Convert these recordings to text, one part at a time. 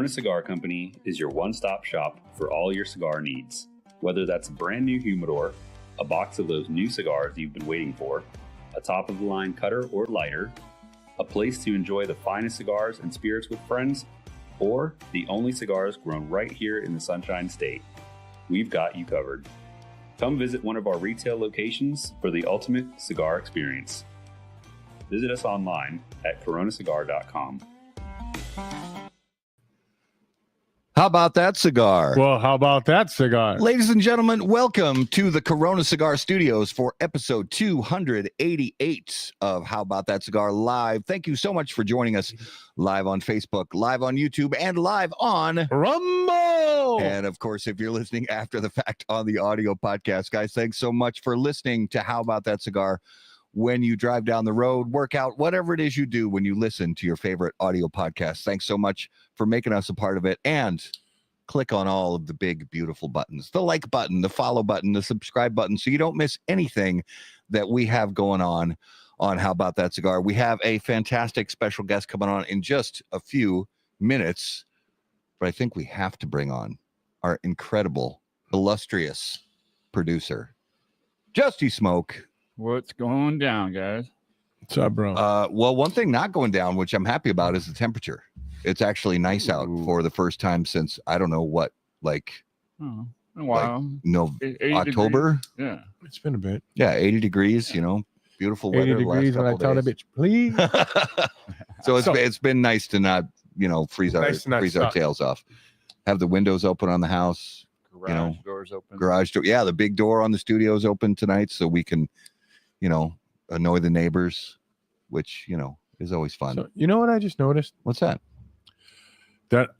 Corona Cigar Company is your one-stop shop for all your cigar needs. Whether that's a brand new humidor, a box of those new cigars you've been waiting for, a top-of-the-line cutter or lighter, a place to enjoy the finest cigars and spirits with friends, or the only cigars grown right here in the Sunshine State, we've got you covered. Come visit one of our retail locations for the ultimate cigar experience. Visit us online at coronacigar.com. How about that cigar? Well, how about that cigar? Ladies and gentlemen, welcome to the Corona Cigar Studios for episode 288 of How About That Cigar Live. Thank you so much for joining us live on Facebook, live on YouTube, and live on Rumble. And of course, if you're listening after the fact on the audio podcast, guys, thanks so much for listening to How About That Cigar. When you drive down the road, work out, whatever it is you do when you listen to your favorite audio podcast. Thanks so much for making us a part of it. And click on all of the big, beautiful buttons, the like button, the follow button, the subscribe button, so you don't miss anything that we have going on How About That Cigar. We have a fantastic special guest coming on in just a few minutes, but I think we have to bring on our incredible, illustrious producer, Justy Smoke. What's going down, guys? What's up, bro? Well, one thing not going down, which I'm happy about, is the temperature. It's actually nice out for the first time since, I don't know what, like, a while. Like, no, 80 October. Degrees. Yeah. It's been a bit. Yeah, 80 degrees, you know, beautiful 80 weather. degrees when I tell the bitch, please. So it's been nice to not, you know, freeze our tails off. Have the windows open on the house. Garage doors open. Garage door. Yeah, the big door on the studio is open tonight, so we can, you know, annoy the neighbors, which, you know, is always fun. So, you know what I just noticed? What's that? That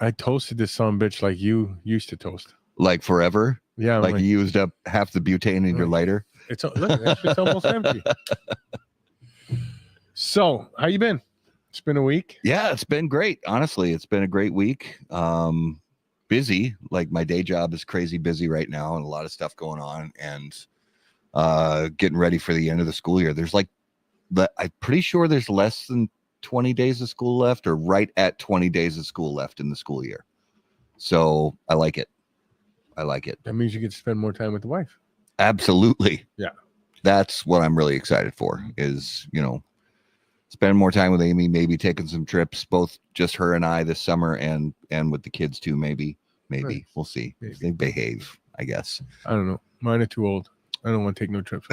I toasted this son of a bitch like you used to toast. Like forever? Yeah. Like you used up half the butane in your lighter? Look, that shit's almost empty. So, how you been? It's been a week. Yeah, it's been great. Honestly, it's been a great week. Busy. Like my day job is crazy busy right now and a lot of stuff going on, and getting ready for the end of the school year. There's like, I'm pretty sure there's less than 20 days of school left, or right at 20 days of school left in the school year. So I like it. That means you get to spend more time with the wife. Absolutely. Yeah. That's what I'm really excited for, is, you know, spend more time with Amy, maybe taking some trips, both just her and I this summer, and with the kids too. Maybe nice. We'll see. Maybe. They behave, I guess. I don't know. Mine are too old. I don't want to take no trips.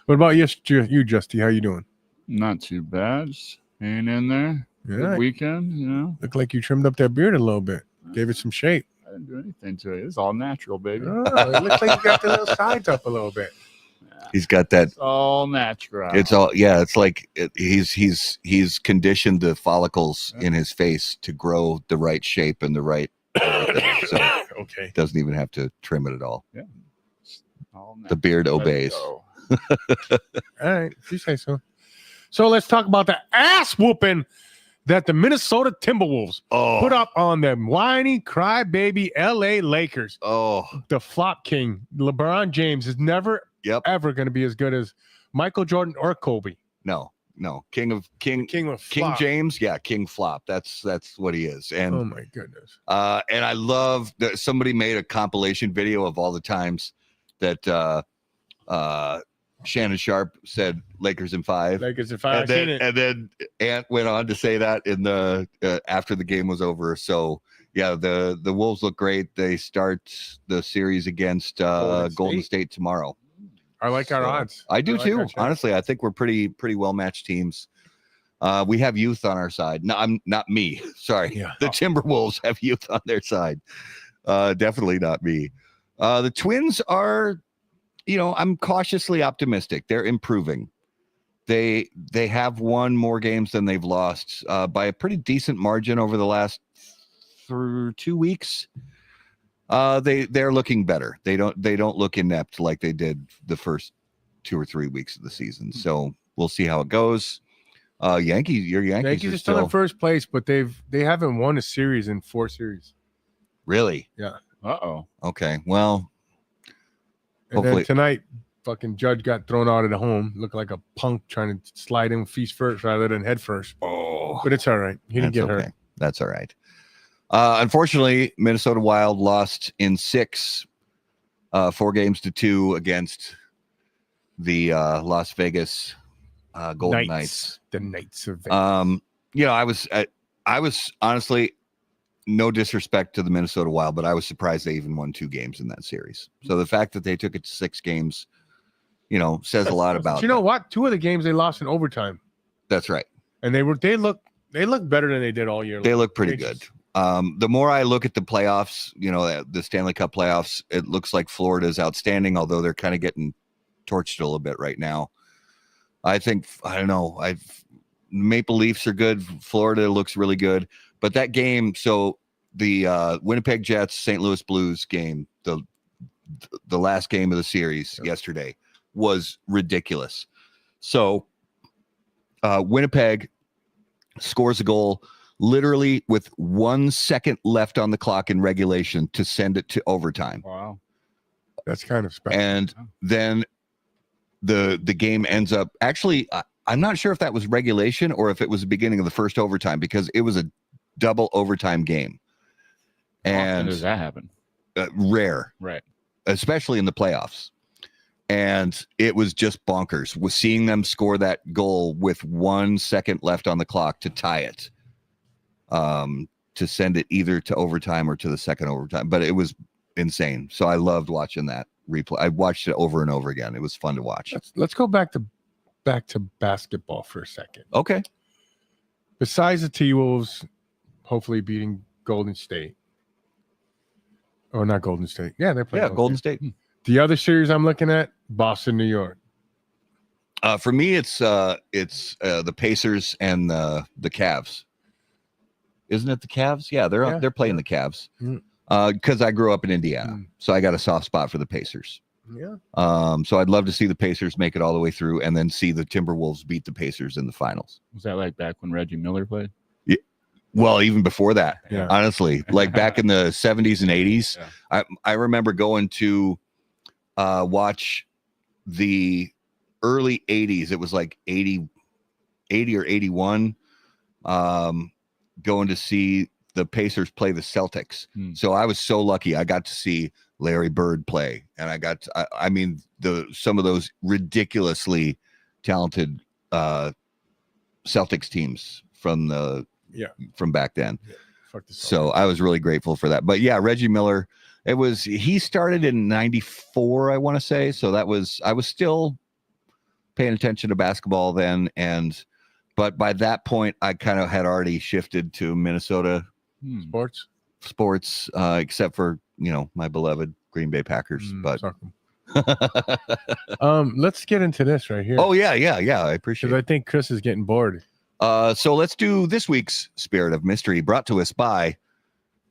What about you, Justy? How you doing? Not too bad. Just hanging in there. Yeah. Good weekend, you know. Look like you trimmed up that beard a little bit. Gave it some shape. I didn't do anything to it. It's all natural, baby. Oh, it looks like you got the little sides up a little bit. Yeah. He's got that. It's all natural. It's all, yeah. It's like he's conditioned the follicles in his face to grow the right shape and the right. So okay, doesn't even have to trim it at all. Yeah. The beard obeys. All right, if you say so. So let's talk about the ass whooping that the Minnesota Timberwolves put up on the whiny crybaby LA Lakers. Oh, the flop king, LeBron James, is never ever going to be as good as Michael Jordan or Kobe. No. King James. Yeah. King flop. That's what he is. And oh my goodness. And I love that somebody made a compilation video of all the times that Shannon Sharp said Lakers in 5. Lakers in 5. And then Ant went on to say that in the after the game was over. So yeah, the Wolves look great. They start the series against Golden State tomorrow. I like our odds. I do too. Honestly, I think we're pretty well matched teams. We have youth on our side. No, I'm not me. Sorry. Yeah. The Timberwolves have youth on their side. Definitely not me. The Twins are, you know, I'm cautiously optimistic. They're improving. They have won more games than they've lost by a pretty decent margin over the last 2 weeks. They're looking better. They don't look inept like they did the first 2 or 3 weeks of the season. So we'll see how it goes. Yankees are still in first place, but they haven't won a series in 4 series. Really? Yeah. Uh-oh. Okay. Well, and then tonight, fucking Judge got thrown out of the home. Looked like a punk trying to slide in feet first rather than head first. Oh, but it's all right. He didn't get hurt. That's all right. Unfortunately, Minnesota Wild lost in 6, 4-2 against the Las Vegas Golden Knights. The Knights of Vegas. I was honestly, no disrespect to the Minnesota Wild, but I was surprised they even won 2 games in that series. So the fact that they took it to 6 games, says a lot about. But you know what? 2 of the games they lost in overtime. That's right. And they look better than they did all year long. They look pretty good. The more I look at the playoffs, the Stanley Cup playoffs, it looks like Florida is outstanding, although they're kind of getting torched a little bit right now. I don't know. Maple Leafs are good. Florida looks really good. But that game, so the Winnipeg Jets, St. Louis Blues game, the last game of the series yesterday was ridiculous. So Winnipeg scores a goal literally with 1 second left on the clock in regulation to send it to overtime. Wow. That's kind of special. And then the game ends up actually, I'm not sure if that was regulation or if it was the beginning of the first overtime, because it was a double overtime game. And how often does that happen? Rare, Right. especially in the playoffs. And it was just bonkers with seeing them score that goal with 1 second left on the clock to tie it, to send it either to overtime or to the second overtime. But it was insane. So I loved watching that replay. I watched it over and over again. It was fun to watch. Let's go back to basketball for a second. Okay. Besides the T-Wolves hopefully beating Golden State. Or not Golden State. Yeah, they're playing. Yeah, Golden State. The other series I'm looking at, Boston, New York. For me, it's the Pacers and the Cavs. Isn't it the Cavs? Yeah, they're playing the Cavs. Because I grew up in Indiana, so I got a soft spot for the Pacers. Yeah. So I'd love to see the Pacers make it all the way through, and then see the Timberwolves beat the Pacers in the finals. Was that like back when Reggie Miller played? Yeah. Well, even before that, Yeah. honestly, like back in the 70s and 80s, Yeah. I remember going to watch the early 80s. It was like 80 or 81. Going to see the Pacers play the Celtics. So I was so lucky. I got to see Larry Bird play, and I mean, some of those ridiculously talented Celtics teams from back then. Fuck the Celtics. So I was really grateful for that. But yeah, Reggie Miller, he started in 94, I want to say. So I was still paying attention to basketball then. But by that point, I kind of had already shifted to Minnesota sports, except for, my beloved Green Bay Packers. But let's get into this right here. oh yeah, I appreciate Because it. I think Chris is getting bored. So let's do this week's Spirit of Mystery, brought to us by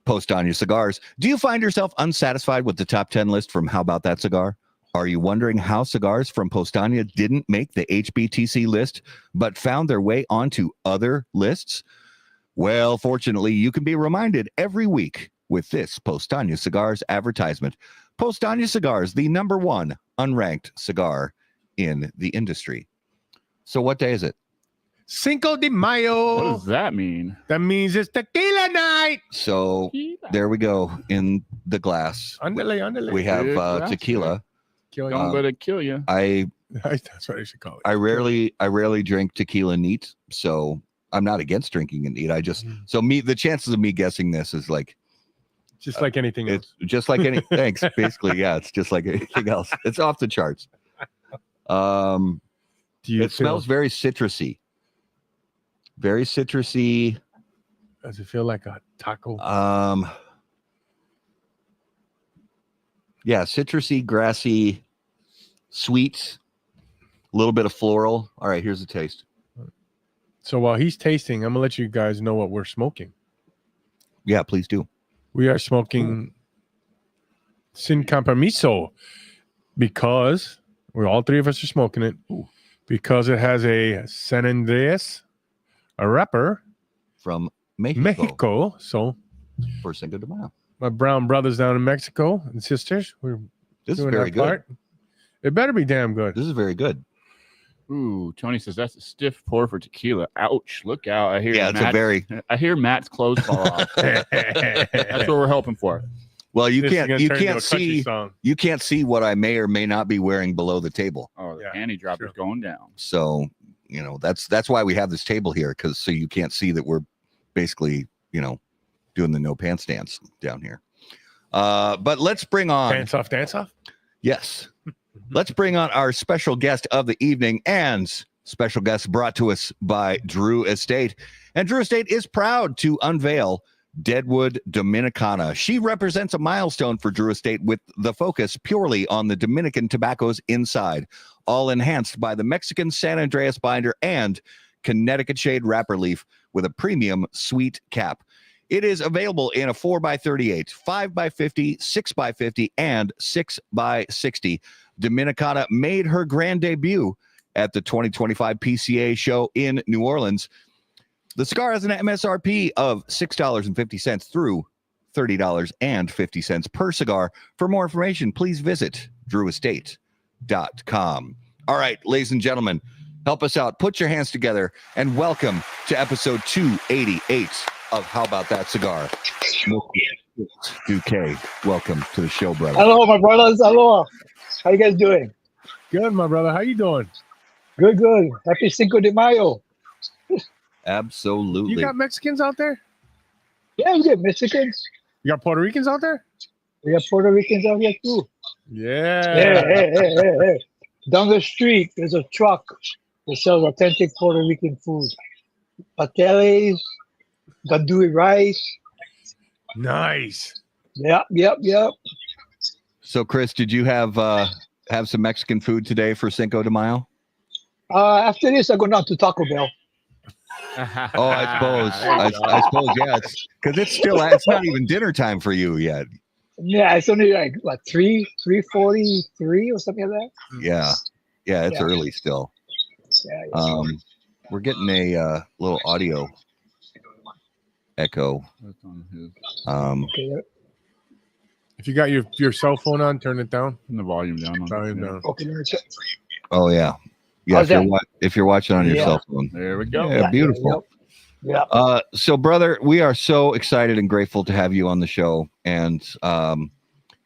Postania Cigars. Do you find yourself unsatisfied with the top 10 list from How About That Cigar? Are you wondering how cigars from Postania didn't make the HBTC list, but found their way onto other lists? Well, fortunately, you can be reminded every week with this Postania Cigars advertisement. Postania Cigars, the #1 unranked cigar in the industry. So what day is it? Cinco de Mayo. What does that mean? That means it's tequila night. So there we go in the glass. Andale. We have Good tequila. Kill Don't let it kill you. That's what I should call it. I rarely drink tequila neat, so I'm not against drinking it neat. I just the chances of me guessing this is like just like anything else. It's just like any thanks. Basically, yeah, it's just like anything else. It's off the charts. It smells very citrusy. Very citrusy. Does it feel like a taco? Yeah, citrusy, grassy, sweet, a little bit of floral. All right, here's the taste. So while he's tasting, I'm gonna let you guys know what we're smoking. Yeah, please do. We are smoking Sin Compromiso because all 3 of us are smoking it because it has a San Andreas, a wrapper From Mexico. Mexico. So For Cinco de Mayo. my brown brothers down in Mexico and sisters, we're This is doing very our good. part. It better be damn good. This is very good. Ooh, Tony says that's a stiff pour for tequila. Ouch! Look out! I hear. Yeah, it's a very. I hear Matt's clothes fall off. That's what we're hoping for. Well, you This is can't gonna turn into a country see song. you can't see what I may or may not be wearing below the table. Oh, the Yeah, panty dropper's going down. So, that's why we have this table here, because so you can't see that we're basically, doing the no pants dance down here. But let's bring on Dance off. Yes. Let's bring on our special guest of the evening, and special guest brought to us by Drew Estate. And Drew Estate is proud to unveil Deadwood Dominicana. She represents a milestone for Drew Estate, with the focus purely on the Dominican tobaccos inside, all enhanced by the Mexican San Andreas binder and Connecticut shade wrapper leaf with a premium sweet cap. It is available in a 4x38, 5x50, 6x50, and 6x60. Dominicana made her grand debut at the 2025 PCA show in New Orleans. The cigar has an MSRP of $6.50 through $30.50 per cigar. For more information, please visit drewestate.com. All right, ladies and gentlemen, help us out. Put your hands together and welcome to episode 288 of How About That Cigar. Duque, welcome to the show, brother. Hello, my brothers. Hello. How you guys doing? Good, my brother. How you doing? Good. Happy Cinco de Mayo. Absolutely. You got Mexicans out there? Yeah, we got Mexicans. You got Puerto Ricans out there? We got Puerto Ricans out here too. Yeah. Hey. Down the street, there's a truck that sells authentic Puerto Rican food. Pateles, gandui rice. Nice. Yep. So, Chris, did you have some Mexican food today for Cinco de Mayo? After this, I go down to Taco Bell. Oh, I suppose, yeah. It's because it's not even dinner time for you yet. Yeah, it's only like what 3:43 or something like that. Yeah, it's early still. Yeah. We're getting a little audio echo. Okay. If you got your cell phone on, turn it down. Turn the volume down. Volume down. Okay. Let me check. Oh yeah. Yeah, How's if you're watching on your Yeah. cell phone. There we go. Yeah, beautiful. Yeah. So, brother, we are so excited and grateful to have you on the show. And I'm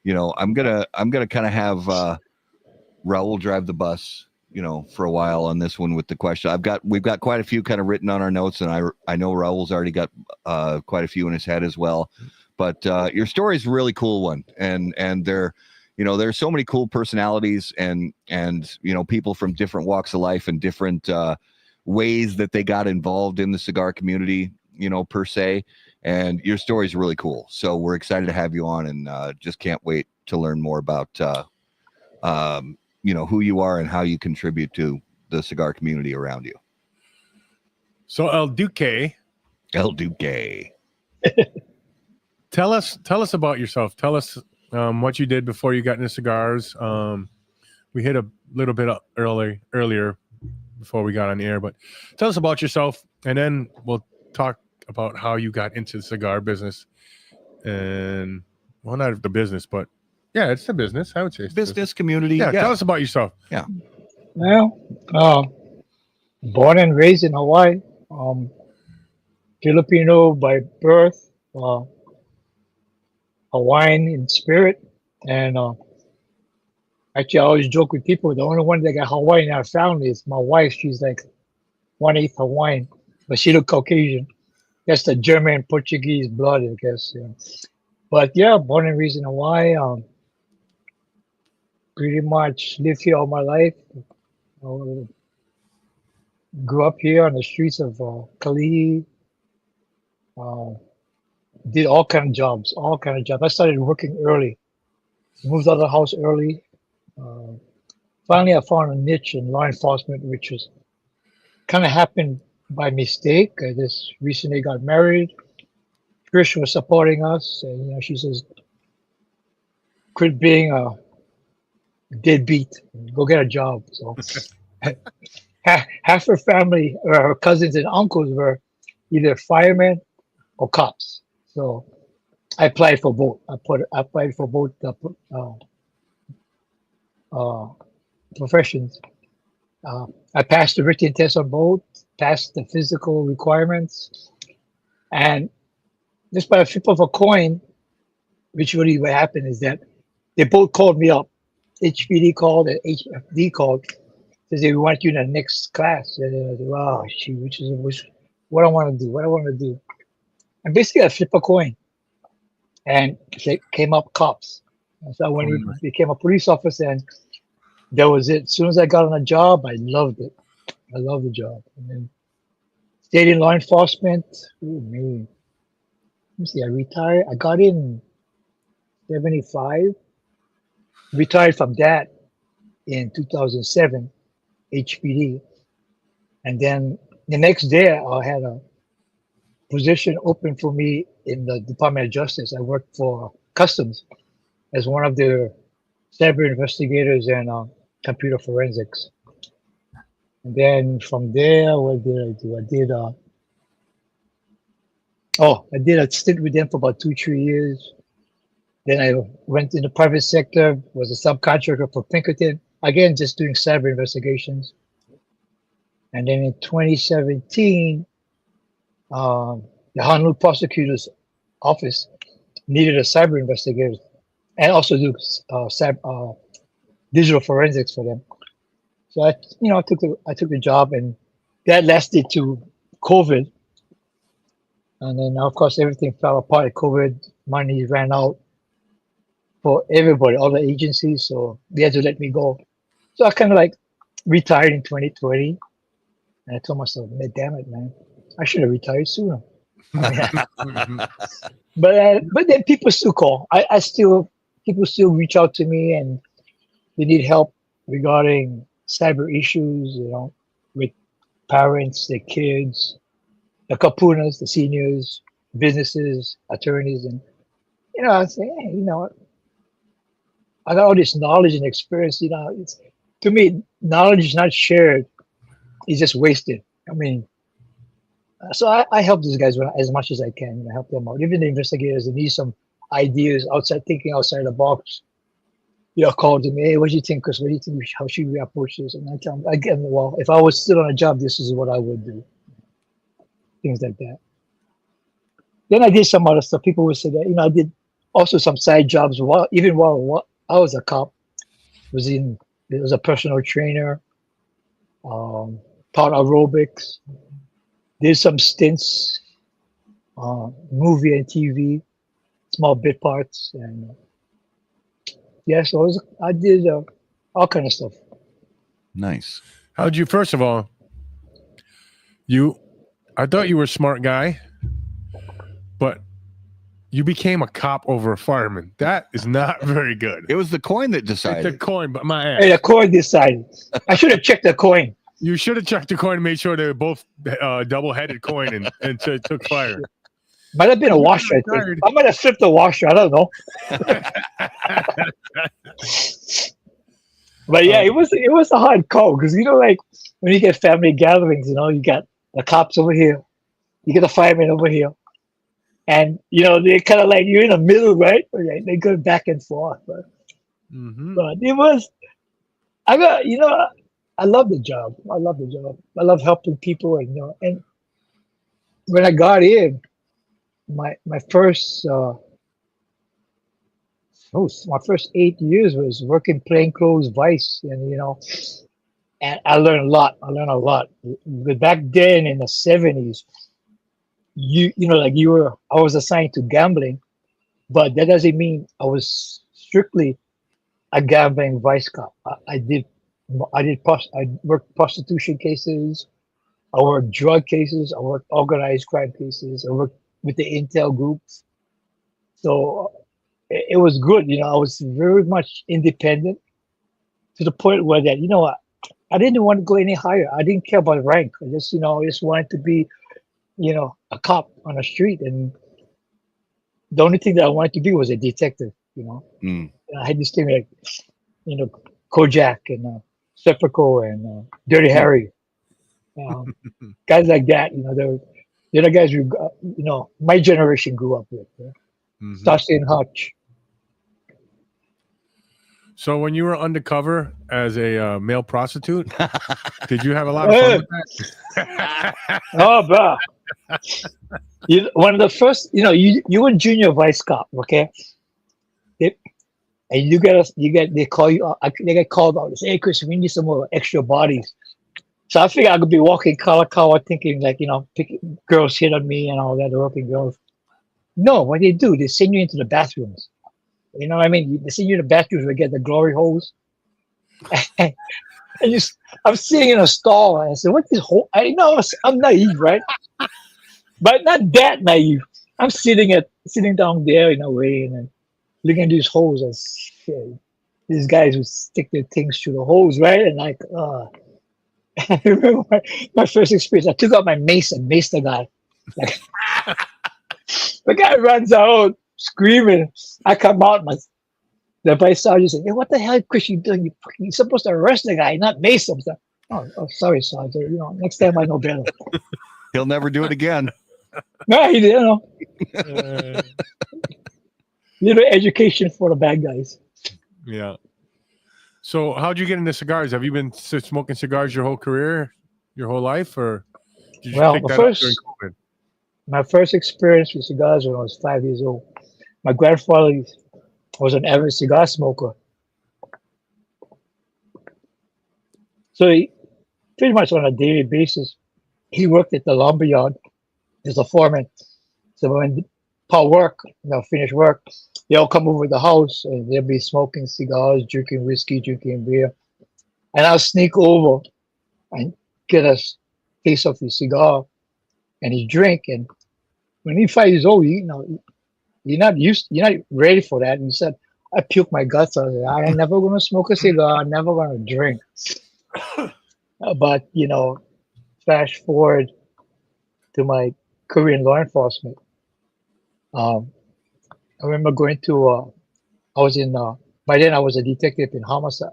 gonna kind of have Raul drive the bus, for a while on this one with the question. We've got quite a few kind of written on our notes, and I know Raul's already got quite a few in his head as well. But your story is a really cool one, and there's so many cool personalities and people from different walks of life and different ways that they got involved in the cigar community, per se. And your story is really cool. So we're excited to have you on, and just can't wait to learn more about, who you are and how you contribute to the cigar community around you. So El Duque, tell us about yourself. Tell us what you did before you got into cigars. We hit a little bit earlier before we got on the air, but tell us about yourself, and then we'll talk about how you got into the cigar business. And not the business, but yeah, it's the business. I would say it's Business community. Yeah, tell us about yourself. Yeah. Well, born and raised in Hawaii, Filipino by birth, Hawaiian in spirit, and actually I always joke with people, the only one that got Hawaiian in our family is my wife. She's like 1/8 Hawaiian, but she look Caucasian. That's the German Portuguese blood, I guess. Yeah. But yeah, born and raised in Hawaii. Pretty much lived here all my life. Grew up here on the streets of Kalihi. Did all kind of jobs. I started working early. Moved out of the house early. Finally, I found a niche in law enforcement, which was kind of happened by mistake. I just recently got married. Trish was supporting us, and she says, "Quit being a deadbeat, go get a job." So half her family, or her cousins and uncles, were either firemen or cops. So I applied for both. I applied for both professions. I passed the written test on both, passed the physical requirements, and just by a flip of a coin, which really what happened is that they both called me up. HBD called and HFD called. Says they want you in the next class. And I said, wow, which what I want to do, what I want to do. And basically I flip a coin. And it came up cops. And so when we became a police officer, and that was it. As soon as I got on a job, I loved it. I loved the job. And then stayed in law enforcement. Ooh, man. Let me see, I retired. I got in 75. Retired from that in 2007, HPD. And then the next day, I had a position open for me in the Department of Justice. I worked for Customs as one of their cyber investigators and computer forensics. And then from there, what did I do? I did a stint with them for about 2-3 years. Then I went in the private sector, was a subcontractor for Pinkerton, again, just doing cyber investigations. And then in 2017, the Honolulu prosecutor's office needed a cyber investigator and also do digital forensics for them. So I took the job, and that lasted to COVID. And then of course everything fell apart. COVID money ran out for everybody, all the agencies, so they had to let me go. So I kind of like retired in 2020, and I told myself, man, damn it, man, I should have retired sooner. But then people still call. People still reach out to me, and they need help regarding cyber issues, with parents, their kids, the kapunas, the seniors, businesses, attorneys, and I say, hey, I got all this knowledge and experience. To me, knowledge is not shared; it's just wasted. I mean, so I help these guys as much as I can. I help them out. Even the investigators, they need some ideas thinking outside the box. Call to me, hey, what do you think, Chris? What do you think? How should we approach this? And I tell them, again, well, if I was still on a job, this is what I would do. Things like that. Then I did some other stuff. People would say that, I did also some side jobs while I was a cop. Was a personal trainer, taught aerobics, did some stints, movie and TV, small bit parts, and so I did all kind of stuff. Nice. How'd you? First of all, I thought you were a smart guy, but you became a cop over a fireman. That is not very good. It was the coin that decided. The coin, but my ass. Hey, the coin decided. I should have checked the coin. You should have checked the coin and made sure they were both double-headed coin and took fire. Might have been a washer. I think. I might have flipped the washer. I don't know. But yeah, it was a hard call because like when you get family gatherings, you got the cops over here, you get the firemen over here, and they're kind of like you're in the middle, right? They go back and forth, but it was. I love the job. I love helping people, and when I got in, my first 8 years was working plainclothes vice, and I learned a lot. But back then in the 70s, I was assigned to gambling, but that doesn't mean I was strictly a gambling vice cop. I worked prostitution cases, I worked drug cases, I worked organized crime cases, I worked with the intel groups. So it was good. I was very much independent to the point where that, I didn't want to go any higher. I didn't care about rank. I just wanted to be, a cop on the street. And the only thing that I wanted to be was a detective, I had this thing like, Kojak and Serpico and Dirty Harry. Guys like that, they're the guys who, my generation grew up with. Starsky and Hutch. So when you were undercover as a male prostitute, did you have a lot of fun with that? Oh, bro. One of the first, you were junior vice cop, okay? And they call you, they get called out. They say, hey, Chris, we need some more extra bodies. So I figured I could be walking color thinking like, girls hit on me and all that, working girls. No, what they do, they send you into the bathrooms. You know what I mean? They send you in the bathrooms to get the glory holes. And I'm sitting in a stall and I said, what's this hole? I know I'm naive, right? But not that naive. I'm sitting down there in a way and looking at these holes and shit, these guys would stick their things through the holes, right? And like, I remember my first experience. I took out my mace and maced the guy. Like, the guy runs out screaming. I come out, the vice sergeant said, hey, what the hell, Chris, you doing? You're supposed to arrest the guy, not mace him. Oh, sorry, Sergeant. Next time I know better. He'll never do it again. No, he didn't. Little education for the bad guys. Yeah. So how'd you get into cigars? Have you been smoking cigars your whole career, your whole life, or did you pick that up during COVID? My first experience with cigars when I was 5 years old. My grandfather was an avid cigar smoker. So he, pretty much on a daily basis, he worked at the lumberyard as a foreman. So when finish work, they all come over to the house and they'll be smoking cigars, drinking whiskey, drinking beer. And I'll sneak over and get a taste of his cigar and his drink. And when he's 5 years old, you're not ready for that. And he said, I puke my guts out. I'm never going to smoke a cigar. I'm never going to drink. But, fast forward to my career in law enforcement. I remember going to, by then I was a detective in homicide,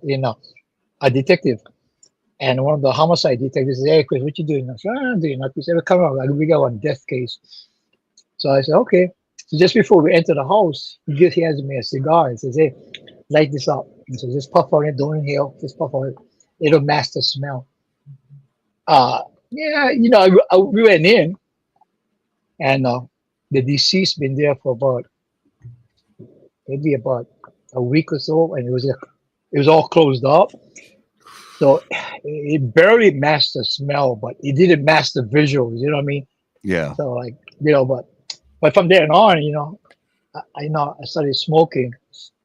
a detective. And one of the homicide detectives said, hey, Chris, what you doing? I said, I'm doing nothing. He said, come on, we got one death case. So I said, okay. So just before we enter the house, he hands me a cigar and says, hey, light this up. He says, just puff on it, don't inhale, just puff on it. It'll mask the smell. We went in and the deceased been there for maybe about a week or so, and it was all closed up. So it barely masked the smell, but it didn't mask the visuals, you know what I mean? Yeah. So but from there on, I started smoking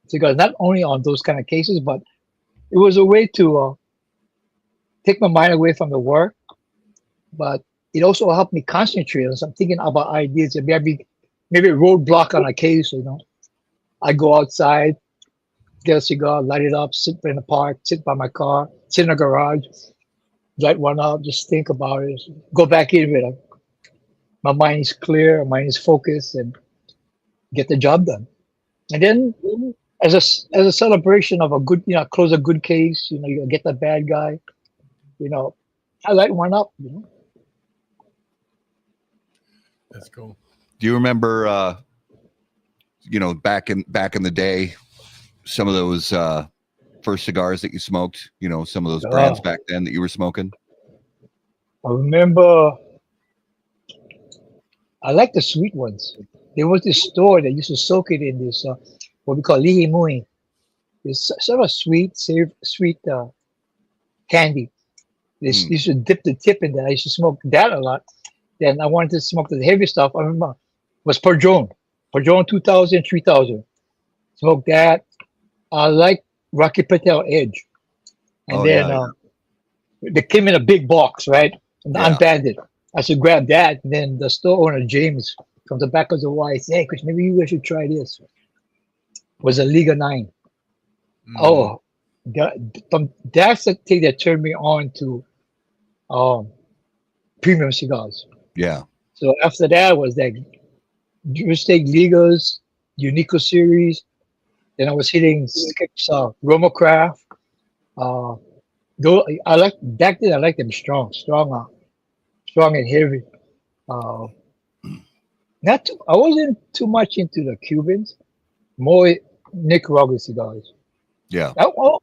cigars, not only on those kind of cases, but it was a way to take my mind away from the work, but it also helped me concentrate on some thinking about ideas. Maybe a roadblock on a case, I go outside, get a cigar, light it up, sit in the park, sit by my car, sit in the garage, light one up, just think about it, go back in with it. My mind is clear, my mind is focused, and get the job done. And then as a celebration of a good, close a good case, you get the bad guy, I light one up, That's cool. Do you remember, back in the day, some of those first cigars that you smoked? Some of those brands back then that you were smoking. I remember. I like the sweet ones. There was this store that used to soak it in this what we call lihi mui. It's sort of sweet candy. They used to dip the tip in that. I used to smoke that a lot. Then I wanted to smoke the heavy stuff. I remember was Padron 2000, 3000. Smoked that. I like Rocky Patel Edge. And they came in a big box, right? And unbanded. I should grab that. And then the store owner, James, from the back of the wall, said, hey, Chris, maybe you guys should try this. It was a Liga 9. Oh, that's the thing that turned me on to premium cigars. Yeah. So after that was like Mistake Ligas, Unico series. Then I was hitting Romocraft. I liked them strong and heavy. I wasn't too much into the Cubans, more Nicaraguan cigars. Yeah.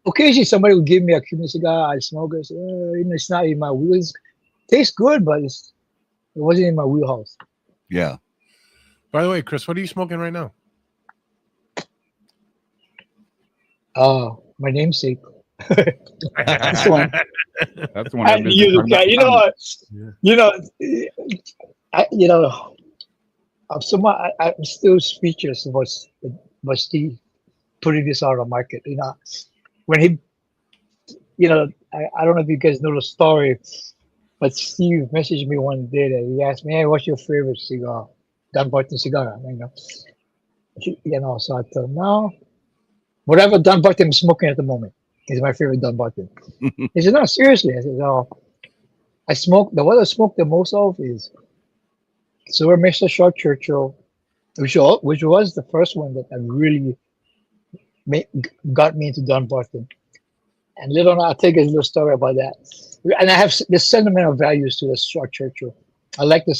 Occasionally somebody would give me a Cuban cigar. I smoke it. I say, it's not in my wheels. Tastes good, but it wasn't in my wheelhouse. Yeah. By the way, Chris, what are you smoking right now? My namesake. That's the one. That's the one I've been You talking know about. what? I'm still speechless about Steve putting this out on the market. When he, I don't know if you guys know the story, but Steve messaged me one day that he asked me, "Hey, what's your favorite cigar? Don Barton cigar?" So I told him, "No, whatever Don Barton I'm smoking at the moment is my favorite Don Barton." He said, "No, seriously." I said, "No, the one I smoke the most of is Silver Mesa Short Churchill, which was the first one that I really got me into Don Barton." And later on, I'll tell you a little story about that. And I have the sentimental values to the Short Churchill. I like the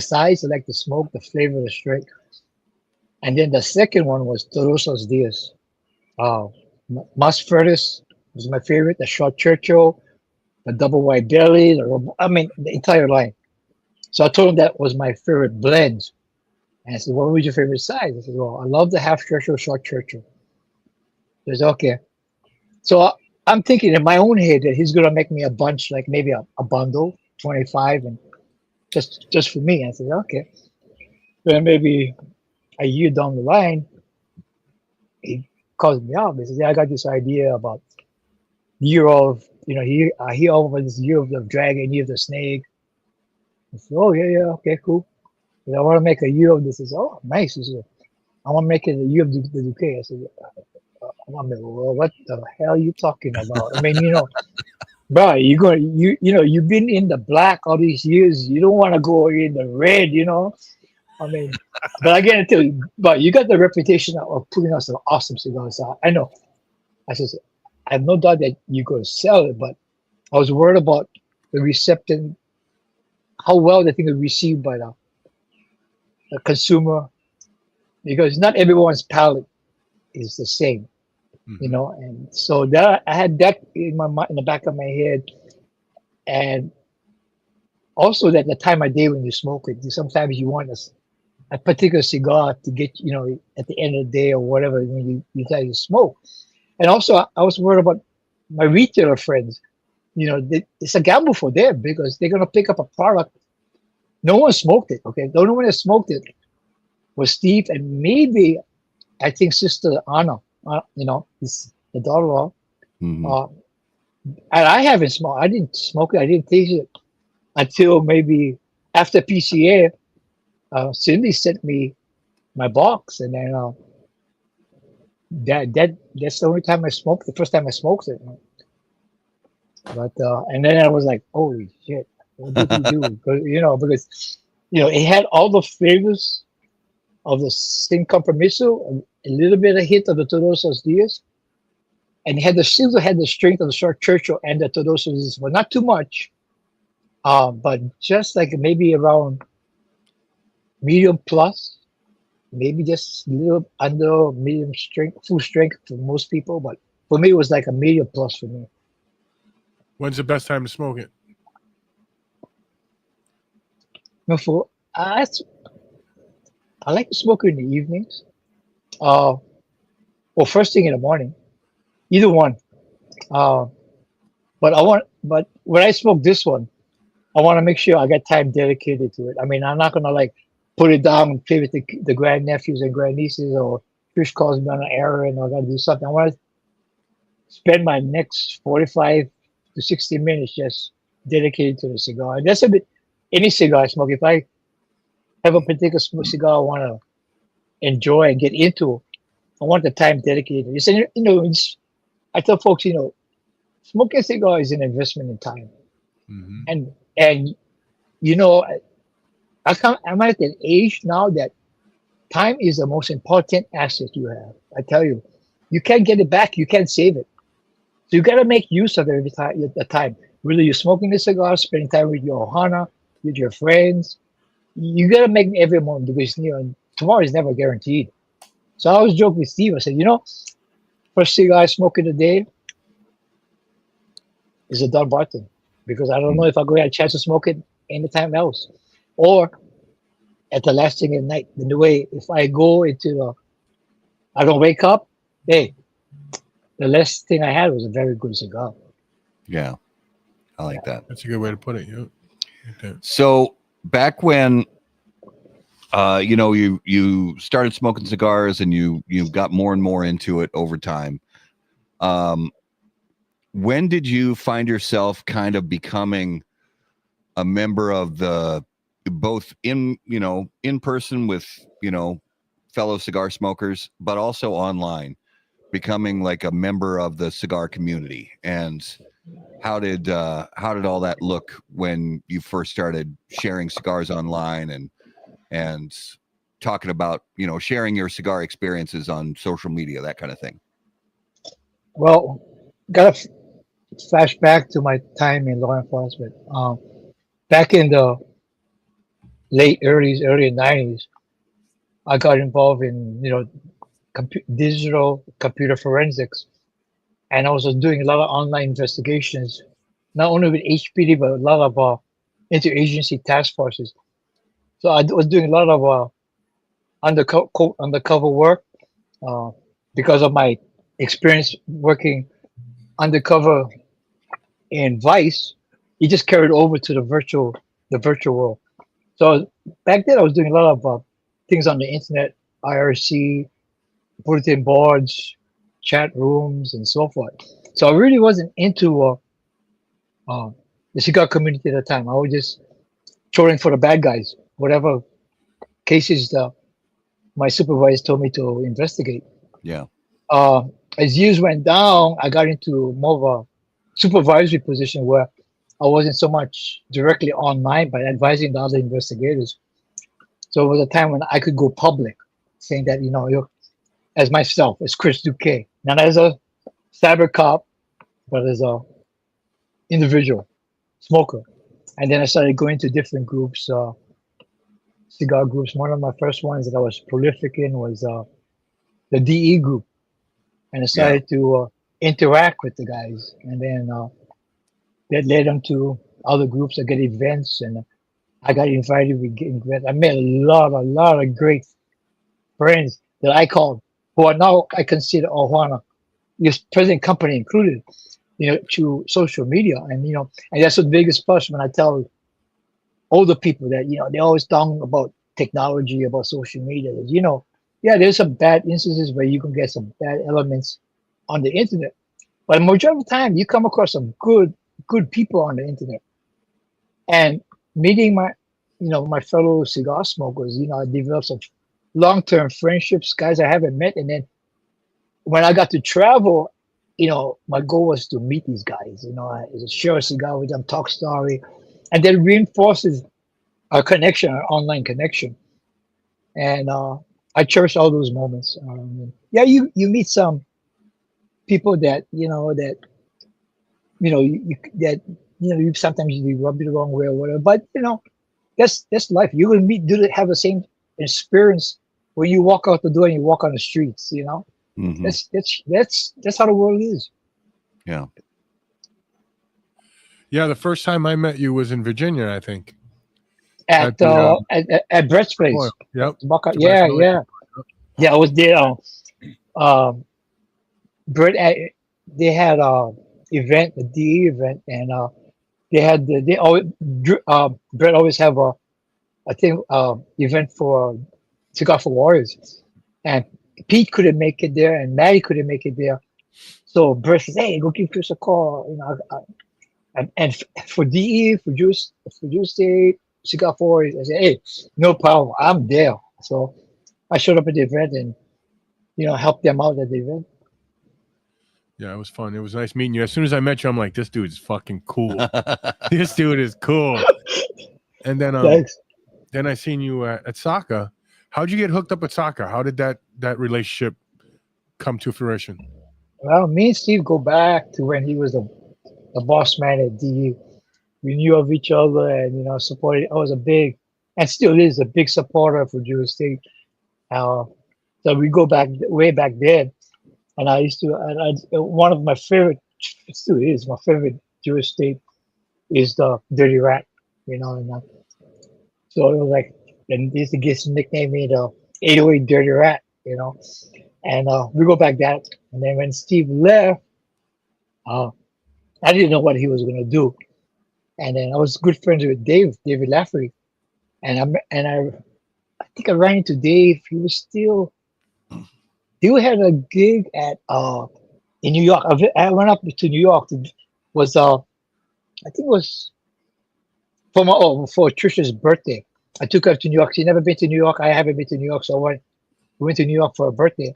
size, I like the smoke, the flavor, the strength. And then the second one was Todos Dias. Mas Furtis was my favorite, the Short Churchill, the double white belly, the entire line. So I told him that was my favorite blend. And I said, "What was your favorite size?" I said, "Well, I love the half Churchill, Short Churchill." He said, "Okay." So I'm thinking in my own head that he's gonna make me a bunch, like maybe a bundle, 25, and just for me. I said, "Okay." Then maybe a year down the line, he calls me up. He says, "Yeah, I got this idea about year of, I hear over this year of the dragon, year of the snake." I said, "Oh yeah, okay, cool. I want to make a year of this." He says, "Oh, nice." He said, "I want to make it a year of the Duque." I said, "I'm like, well, what the hell are you talking about?" I mean, bro, you've been in the black all these years. You don't want to go in the red, I mean, but I gotta tell you, but you got the reputation of putting out some awesome cigars. I know. I said, I have no doubt that you're going to sell it, but I was worried about the reception, how well the thing is received by the consumer, because not everyone's palate is the same. And so that I had that in my mind, in the back of my head, and also that the time of day when you smoke it, sometimes you want a particular cigar to get, at the end of the day or whatever when you try to smoke. And also, I was worried about my retailer friends. It's a gamble for them because they're gonna pick up a product. No one smoked it. Okay, the only one that smoked it was Steve and maybe I think Sister Anna. Is the daughter-in-law. And I haven't smoked. I didn't smoke it. I didn't taste it until maybe after PCA. Cindy sent me my box, and then that's the only time I smoked. The first time I smoked it. But and then I was like, "Holy shit! What did he do?" Because it had all the flavors of the Sin Compromiso, a little bit of hit of the Todos los Dias, and still had the strength of the Short Churchill and the Todos los Dias, but not too much. But just like maybe around medium plus, maybe just a little under medium strength, full strength for most people. But for me, it was like a medium plus for me. When's the best time to smoke it? I like to smoke it in the evenings. Well, first thing in the morning, either one. But when I smoke this one, I want to make sure I got time dedicated to it. I mean, I'm not gonna like put it down and play with the grandnephews and grandnieces, or Trish calls me on an errand, or I gotta do something. I want to spend my next 45 to 60 minutes just dedicated to the cigar. And that's a bit any cigar I smoke. If I have a particular cigar I want to enjoy and get into, I want the time dedicated. I tell folks, smoking a cigar is an investment in time. And I'm at an age now that time is the most important asset you have. I tell you, you can't get it back. You can't save it. So you got to make use of every time. Whether you're smoking a cigar, spending time with your ohana, with your friends, you got to make every moment because tomorrow is never guaranteed. So I always joke with Steve. I said, First cigar I smoke in the day is a Don Barton, because I don't know if I'm going to get a chance to smoke it anytime else, or at the last thing at night. In the way, if I go into I don't wake up, hey, the last thing I had was a very good cigar. Yeah, I like that. That's a good way to put it. Yeah. Okay. So back when you started smoking cigars and you got more and more into it over time, when did you find yourself kind of becoming a member of the, both in person with fellow cigar smokers, but also online, becoming like a member of the cigar community? And how did all that look when you first started sharing cigars online and talking about sharing your cigar experiences on social media, that kind of thing? Well, got to flash back to my time in law enforcement. Back in the early 90s, I got involved in digital computer forensics, and I was doing a lot of online investigations, not only with HPD but a lot of interagency task forces. So I was doing a lot of undercover work because of my experience working undercover in Vice. It just carried over to the virtual world. So back then I was doing a lot of things on the internet, IRC, bulletin boards, chat rooms, and so forth. So I really wasn't into the cigar community at the time. I was just trolling for the bad guys, whatever cases my supervisor told me to investigate. Yeah. As years went down, I got into more of a supervisory position where I wasn't so much directly online, but advising the other investigators. So it was a time when I could go public, saying that you're, as myself, as Chris Duque, not as a cyber cop, but as a individual smoker. And then I started going to different groups, cigar groups. One of my first ones that I was prolific in was the DE group, and I started to interact with the guys, and then that led them to other groups that get events, and I got invited to get events. I met a lot of great friends that I called, who are now I consider Ohana, your present company included, to social media, and and that's the biggest plus when I tell older people that they always talk about technology, about social media. There's some bad instances where you can get some bad elements on the internet, but the majority of the time you come across some good people on the internet. And meeting my fellow cigar smokers, I developed some long-term friendships, guys I haven't met. And then when I got to travel, my goal was to meet these guys, share a cigar with them, talk story, and then reinforces our connection, our online connection. And I cherish all those moments. You meet some people that you sometimes you rub you the wrong way or whatever, but that's life. You will have the same experience when you walk out the door and you walk on the streets. Mm-hmm. That's how the world is. Yeah. Yeah, the first time I met you was in Virginia, I think. At Brett's place. Oh, yep. Yeah. I was there. Brett, they had event, a DE event, and Brett always have a event for Cigar for Warriors, and Pete couldn't make it there, and Maddie couldn't make it there. So Brett says, "Hey, go give Chris a call." And for DE, for Juice Day, Cigar for Warriors, I said, "Hey, no problem, I'm there." So I showed up at the event and helped them out at the event. Yeah, it was fun. It was nice meeting you. As soon as I met you, I'm like, this dude's fucking cool. This dude is cool. And then then I seen you at Saka. How'd you get hooked up at Saka? How did that relationship come to fruition? Well, me and Steve go back to when he was the boss man at DU. We knew of each other and supported. I was a big, and still is a big supporter for Jewish State. So we go back way back then. And I used to, one of my favorite, it still is my favorite Jewish state is the Dirty Rat, and so it was like, and they used to get some nickname me the 808 Dirty Rat. And we go back that, and then when Steve left, uh, I didn't know what he was gonna do, and then I was good friends with David Lafferty, I think I ran into Dave. He had a gig at in New York. I went up to New York. Was I think it was for Trisha's birthday. I took her to New York. She never been to New York. I haven't been to New York, so we went to New York for her birthday,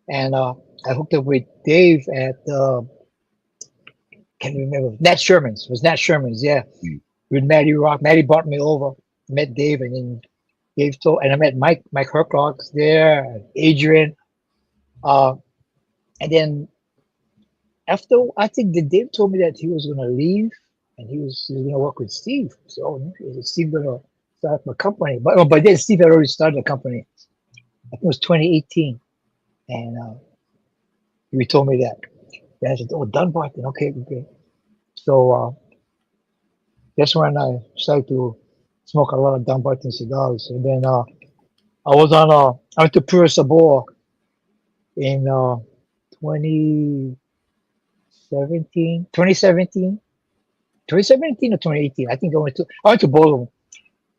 and I hooked up with Dave at can't remember Nat Sherman's. It was Nat Sherman's, yeah. With Maddie Rock. Maddie brought me over, met Dave, and then Dave told, and I met Mike Hercrox there, and Adrian, and then after I think that Dave told me that he was gonna leave and he was gonna work with Steve. So is Steve gonna start a company? But then Steve had already started a company. I think it was 2018, and he told me that. And I said, "Oh, Dunbarton, okay." So that's when I started to smoke a lot of Dunbarton cigars, and then I went to Pura Sabor in 2017 or 2018. I think I went to both of them,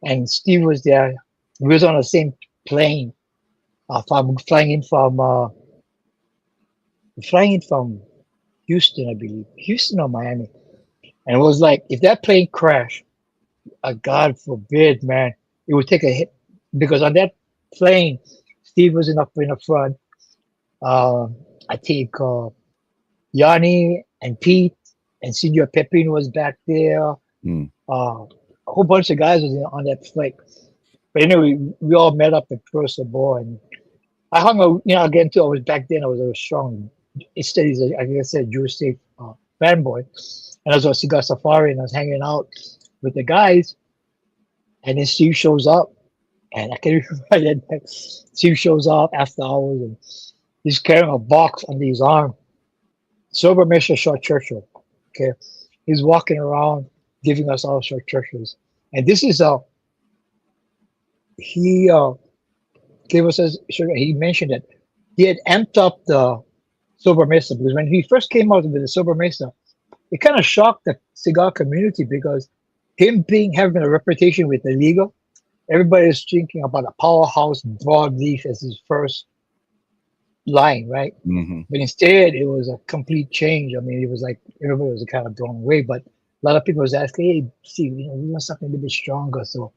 and Steve was there. We was on the same plane. Flying in from Houston, I believe, Houston or Miami, and it was like if that plane crashed, God forbid, man, it would take a hit because on that plane, Steve was in the front. I think Yanni and Pete and Senor Pepin was back there. A whole bunch of guys was on that flight. But anyway, we all met up at Pura Sabor, and I hung out. Again too. I was a strong, studies, like I said, Jewish state fanboy, and I was on Cigar Safari, and I was hanging out with the guys, and then Steve shows up, and I can't remember that. Steve shows up after hours, and he's carrying a box under his arm. Sober Mesa Short Churchill. Okay. He's walking around giving us all short Churchills. And this is he gave us he mentioned that he had amped up the Sober Mesa because when he first came out with the Sober Mesa, it kind of shocked the cigar community because him having a reputation with the legal, everybody is thinking about a powerhouse broadleaf as his first line, right? But instead, it was a complete change. I mean, it was like everybody was kind of blown away. But a lot of people was asking, "Hey, Steve, we want something a little bit stronger." So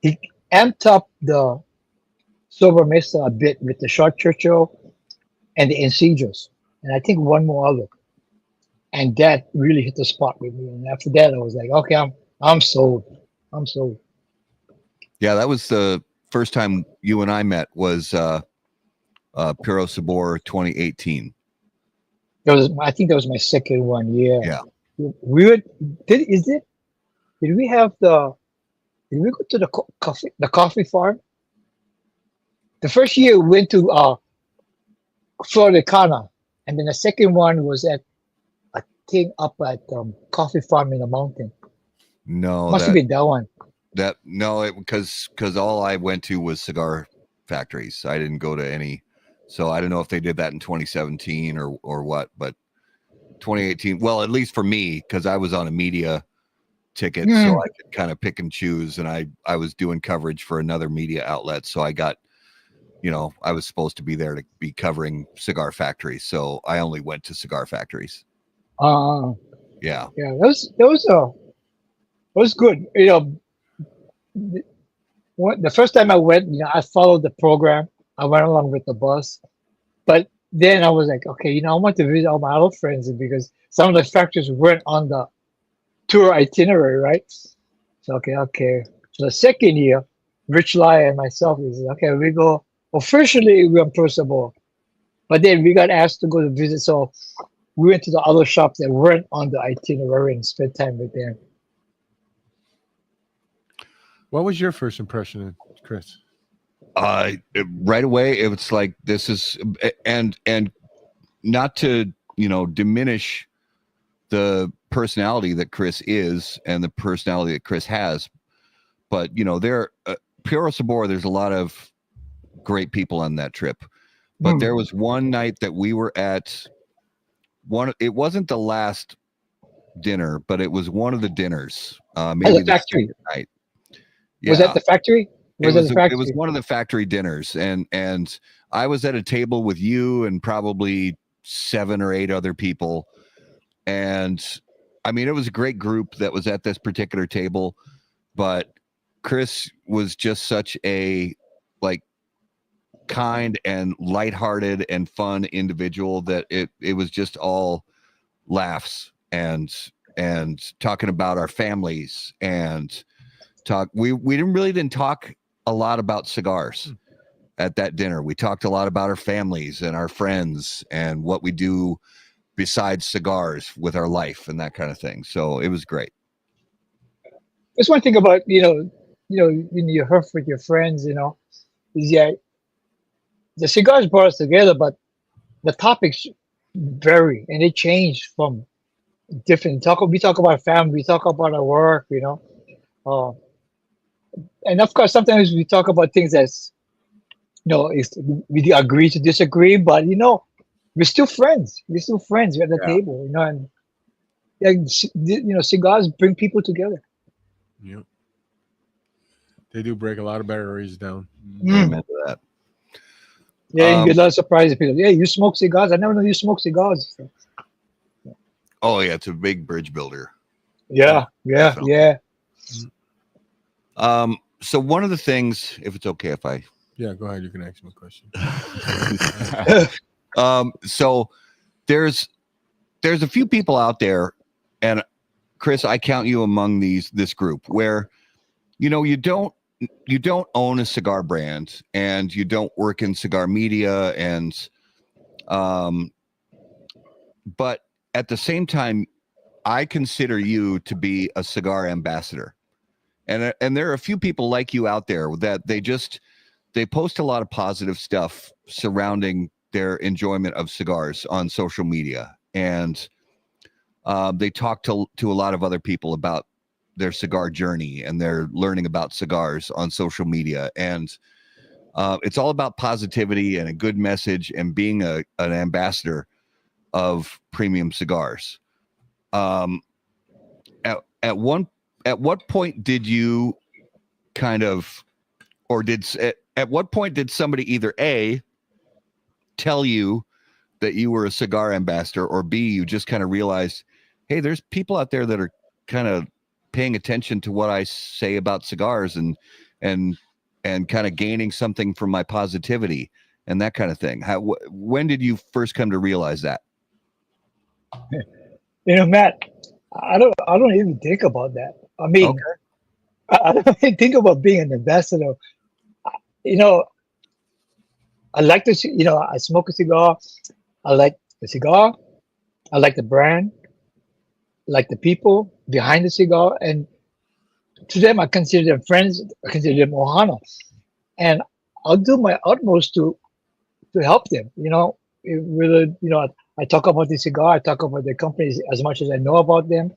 he amped up the Sober Mesa a bit with the Short Churchill and the Encinitas, and I think one more other. And that really hit the spot with me. And after that, I was like, "Okay, I'm sold. I'm sold." Yeah, that was the first time you and I met. Was Puro Sabor 2018. I think that was my second one. Yeah. Did we go to the coffee farm? The first year we went to Florida Cana, and then the second one was at a thing up at coffee farm in the mountain. No, Must have been that one. Because all I went to was cigar factories. I didn't go to any. So I don't know if they did that in 2017 or what, but 2018. Well, at least for me, because I was on a media ticket, so I could kind of pick and choose, and I was doing coverage for another media outlet, so I got, I was supposed to be there to be covering cigar factories, so I only went to cigar factories. Yeah. Yeah, that was good. The first time I went, I followed the program. I went along with the bus, but then I was like, okay, I want to visit all my other friends because some of the factories weren't on the tour itinerary, right? So okay. So the second year, Rich Lai and myself is okay. We go officially. We're on Puro Sabor, but then we got asked to go to visit. So we went to the other shops that weren't on the itinerary and spent time with them. What was your first impression, Chris? Right away, it was like this is, and not to, diminish the personality that Chris is and the personality that Chris has, but there, Puro Sabor, there's a lot of great people on that trip. But there was one night that we were at it wasn't the last dinner, but it was one of the dinners. Maybe the factory night. Was that the factory? It was one of the factory dinners, and I was at a table with you and probably 7 or 8 other people, and I mean it was a great group that was at this particular table, but Chris was just such a kind and lighthearted and fun individual that it was just all laughs and talking about our families and we didn't talk a lot about cigars at that dinner. We talked a lot about our families and our friends and what we do besides cigars with our life and that kind of thing. So it was great. There's one thing about when you huff with your friends, is the cigars brought us together, but the topics vary and they change from different. We talk about family, we talk about our work, and of course sometimes we talk about things that's we agree to disagree, but we're still friends. We're still friends. We're at the table, and cigars bring people together. Yep. They do break a lot of barriers down. Amen to that. Yeah, you get a lot of surprises. People, you smoke cigars? I never know you smoke cigars. Oh yeah, it's a big bridge builder. Yeah. So one of the things, if it's okay if I go ahead, you can ask me a question. So there's a few people out there, and Chris, I count you among this group where you don't own a cigar brand and you don't work in cigar media and but at the same time I consider you to be a cigar ambassador, and there are a few people like you out there that they post a lot of positive stuff surrounding their enjoyment of cigars on social media, and they talk to a lot of other people about their cigar journey, and they're learning about cigars on social media, and it's all about positivity and a good message and being an ambassador of premium cigars. At what point did you at what point did somebody either A, tell you that you were a cigar ambassador, or B, you just kind of realized, hey, there's people out there that are kind of paying attention to what I say about cigars and kind of gaining something from my positivity and that kind of thing? When did you first come to realize that? Matt, I don't even think about that. I mean, okay. I don't even think about being an ambassador. I like to, I smoke a cigar. I like the cigar. I like the brand. Like the people behind the cigar, and to them I consider them friends. I consider them ohana, and I'll do my utmost to help them. I talk about the cigar, I talk about the companies as much as I know about them,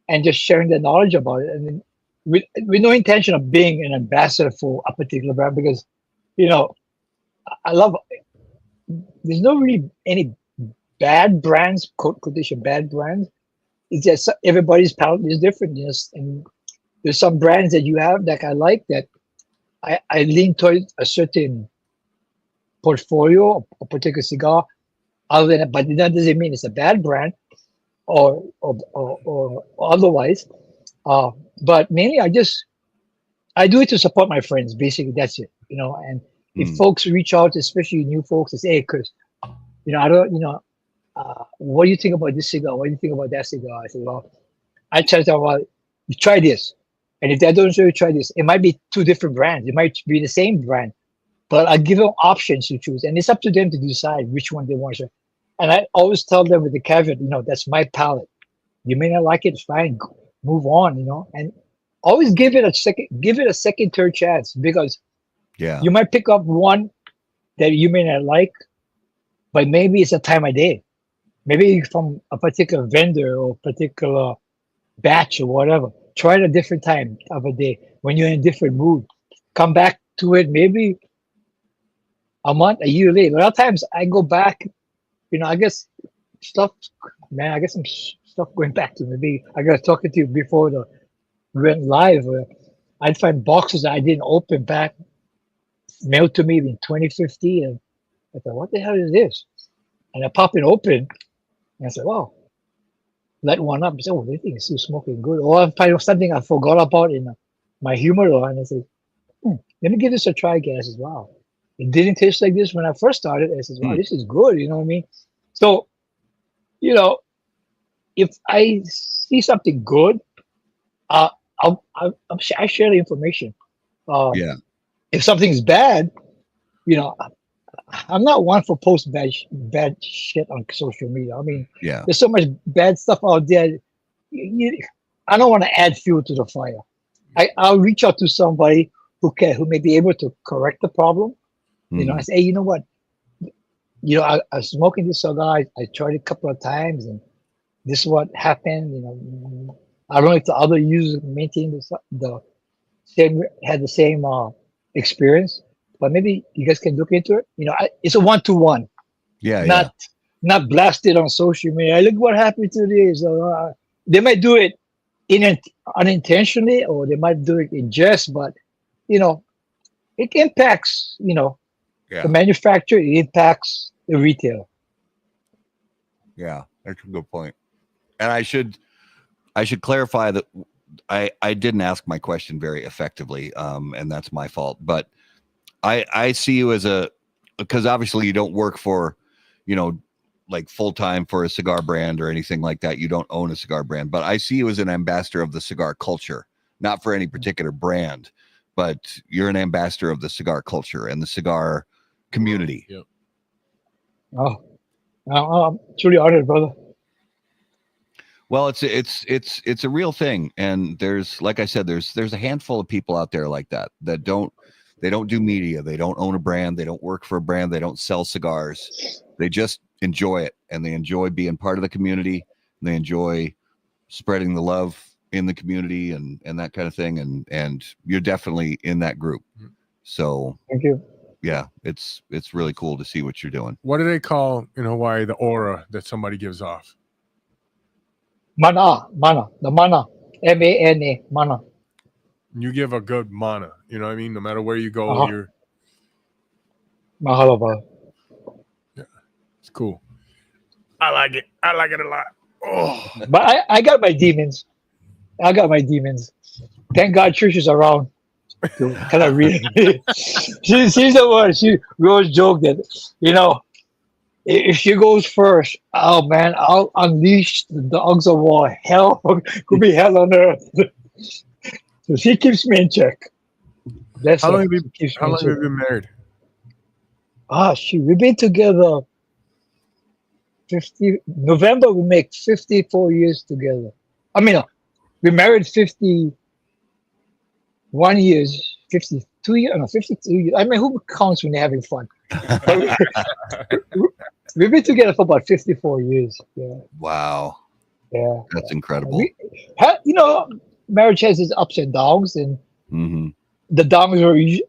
and just sharing the knowledge about it. And with no intention of being an ambassador for a particular brand, because I love. There's no really any bad brands, quotation bad brands. It's just everybody's palate is different, and there's some brands that you have that I like, that I lean towards a certain portfolio, a particular cigar. Other than that, but that doesn't mean it's a bad brand or otherwise. But mainly I do it to support my friends. Basically, that's it. And if folks reach out, especially new folks, and say, "Hey, Chris, I don't, what do you think about this cigar? What do you think about that cigar?" I said, "Well, I tell them, well, you try this, and if they don't show you try this, it might be 2 different brands. It might be the same brand, but I give them options to choose, and it's up to them to decide which one they want to." And I always tell them with the caveat, that's my palate. You may not like it, it's fine. Move on, and always give it a second, third chance, because you might pick up one that you may not like, but maybe it's a time of day. Maybe from a particular vendor or particular batch or whatever. Try it a different time of a day when you're in a different mood. Come back to it maybe a month, a year later. A lot of times I go back, I guess stuff, man, I guess some stuff going back to maybe I got talking to you before the went live. I'd find boxes that I didn't open back, mailed to me in 2015. And I thought, what the hell is this? And I pop it open and I said, wow. Light one up. I said, oh, this thing is still smoking good. Or I find something I forgot about in my humidor, and I said, let me give this a try, guys, as well. It didn't taste like this when I first started. I said, wow, this is good. You know what I mean? So, if I see something good, I share the information. If something's bad, I'm not one for post bad shit on social media. I mean, there's so much bad stuff out there. I don't want to add fuel to the fire. I'll reach out to somebody who may be able to correct the problem. I say, hey, you know what? I was smoking this cigar. I tried it a couple of times, and this is what happened. I don't know if the other users maintained had the same experience. But maybe you guys can look into it. It's a 1-to-1. Not blasted on social media. Look what happened to this. They might do it unintentionally, or they might do it in jest. But it impacts the manufacturer. It impacts the retailer. Yeah, that's a good point. And I should clarify that I didn't ask my question very effectively, and that's my fault. But I see you as because obviously you don't work for, like full time for a cigar brand or anything like that. You don't own a cigar brand, but I see you as an ambassador of the cigar culture, not for any particular brand, but you're an ambassador of the cigar culture and the cigar community. Yep. Oh, I'm truly honored, brother. Well, it's a real thing. And there's, like I said, there's a handful of people out there like that they don't do media. They don't own a brand. They don't work for a brand. They don't sell cigars. They just enjoy it, and they enjoy being part of the community. They enjoy spreading the love in the community and that kind of thing. And you're definitely in that group. So thank you. Yeah, it's really cool to see what you're doing. What do they call in Hawaii the aura that somebody gives off? Mana, the mana, MANA, mana. You give a good mana, you know what I mean? No matter where you go, you're mahalo, brother. Yeah, it's cool. I like it a lot. Oh, but I got my demons. Thank God Trish is around to kind of read. She's the one. We always joke that if she goes first, oh man, I'll unleash the dogs of war. Hell could be hell on earth. So she keeps me in check. How long have you been married? We've been together 50 November. We make 54 years together. I mean, we married 51 years, 52 years. No, 52 years. I mean, who counts when they're having fun? We've been together for about 54 years. Yeah. Wow. Yeah. That's incredible. Marriage has its ups and downs, and the downs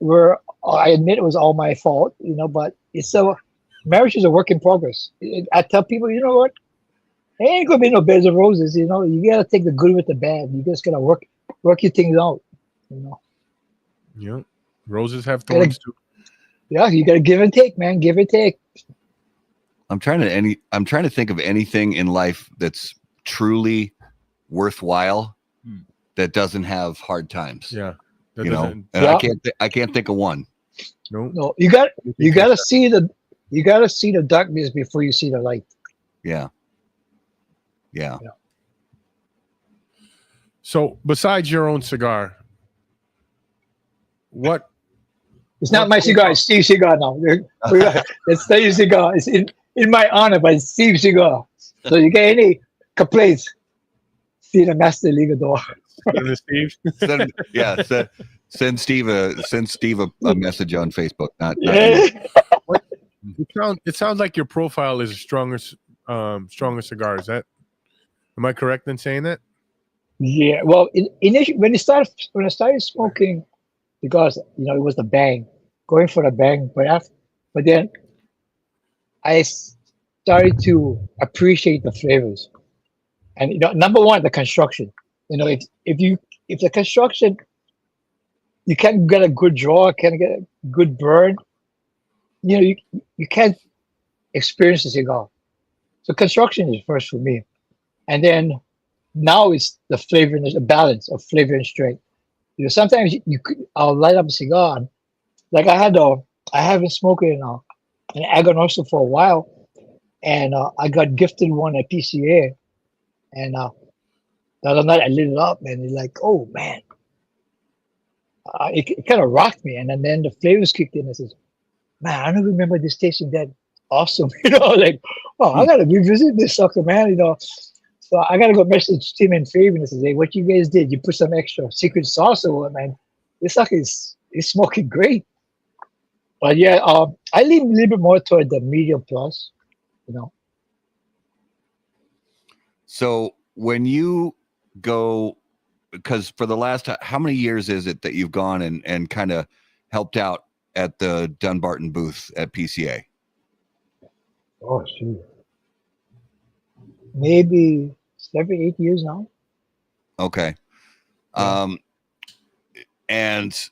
were I admit it was all my fault, but marriage is a work in progress. I tell people, you know what? It ain't gonna be no beds of roses, you gotta take the good with the bad. You just gotta work your things out, Yeah. Roses have thorns too. Yeah, you gotta give and take, man. Give and take. I'm trying to think of anything in life that's truly worthwhile that doesn't have hard times. Yeah. And I can't think of one. No, you gotta see the darkness before you see the light. Yeah. So besides your own cigar, what? It's not my cigar. It's Steve's cigar now. It's Steve's cigar. It's in my honor, but it's Steve's cigar. So you get any complaints, see the Master Ligador. Send Steve a message on Facebook. It sounds like your profile is a stronger cigar. Am I correct in saying that? Yeah. Well, initially when I started smoking, because it was the bang, going for the bang. But then I started to appreciate the flavors, and number one, the construction. If the construction, you can't get a good draw, can't get a good burn. You can't experience the cigar. So construction is first for me, and then now it's the flavor and the balance of flavor and strength. Sometimes I'll light up a cigar, and like I haven't smoked an Aganoso for a while, and I got gifted one at PCA, and the other night I lit it up, and it's like, oh man, it kind of rocked me, and then the flavors kicked in. I says, man, I don't remember this tasting that awesome, like, oh, I gotta revisit this sucker, man, So I gotta go message Tim and Fabian and say, hey, what you guys did? You put some extra secret sauce over it, man. This sucker is smoking great. But yeah, I lean a little bit more toward the medium plus, So when you go, because for the last, how many years is it that you've gone and kind of helped out at the Dunbarton booth at PCA? Oh, shoot. Maybe 7-8 years now. Okay. And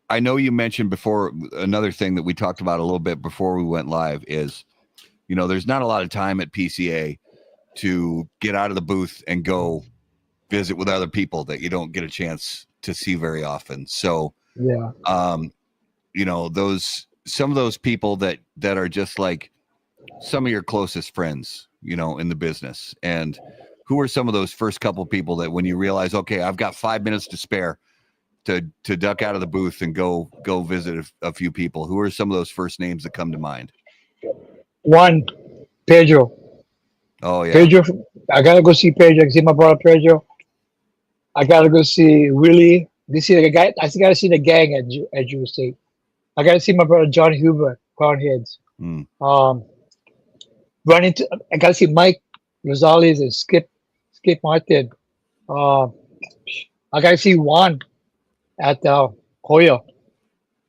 I know you mentioned before, another thing that we talked about a little bit before we went live is, there's not a lot of time at PCA to get out of the booth and go visit with other people that you don't get a chance to see very often. So, yeah. Some of those people that are just like some of your closest friends, in the business. And who are some of those first couple people that when you realize, okay, I've got 5 minutes to spare to duck out of the booth and go visit a few people? Who are some of those first names that come to mind? One, Pedro. Oh yeah. Pedro, I gotta go see Pedro. I can see my brother Pedro. I gotta go see Willie. This is the guy. I gotta see the gang at Jew State. I gotta see my brother John Huber, Crown Heads. I gotta see Mike Rosales and Skip Martin. I gotta see Juan at Hoya.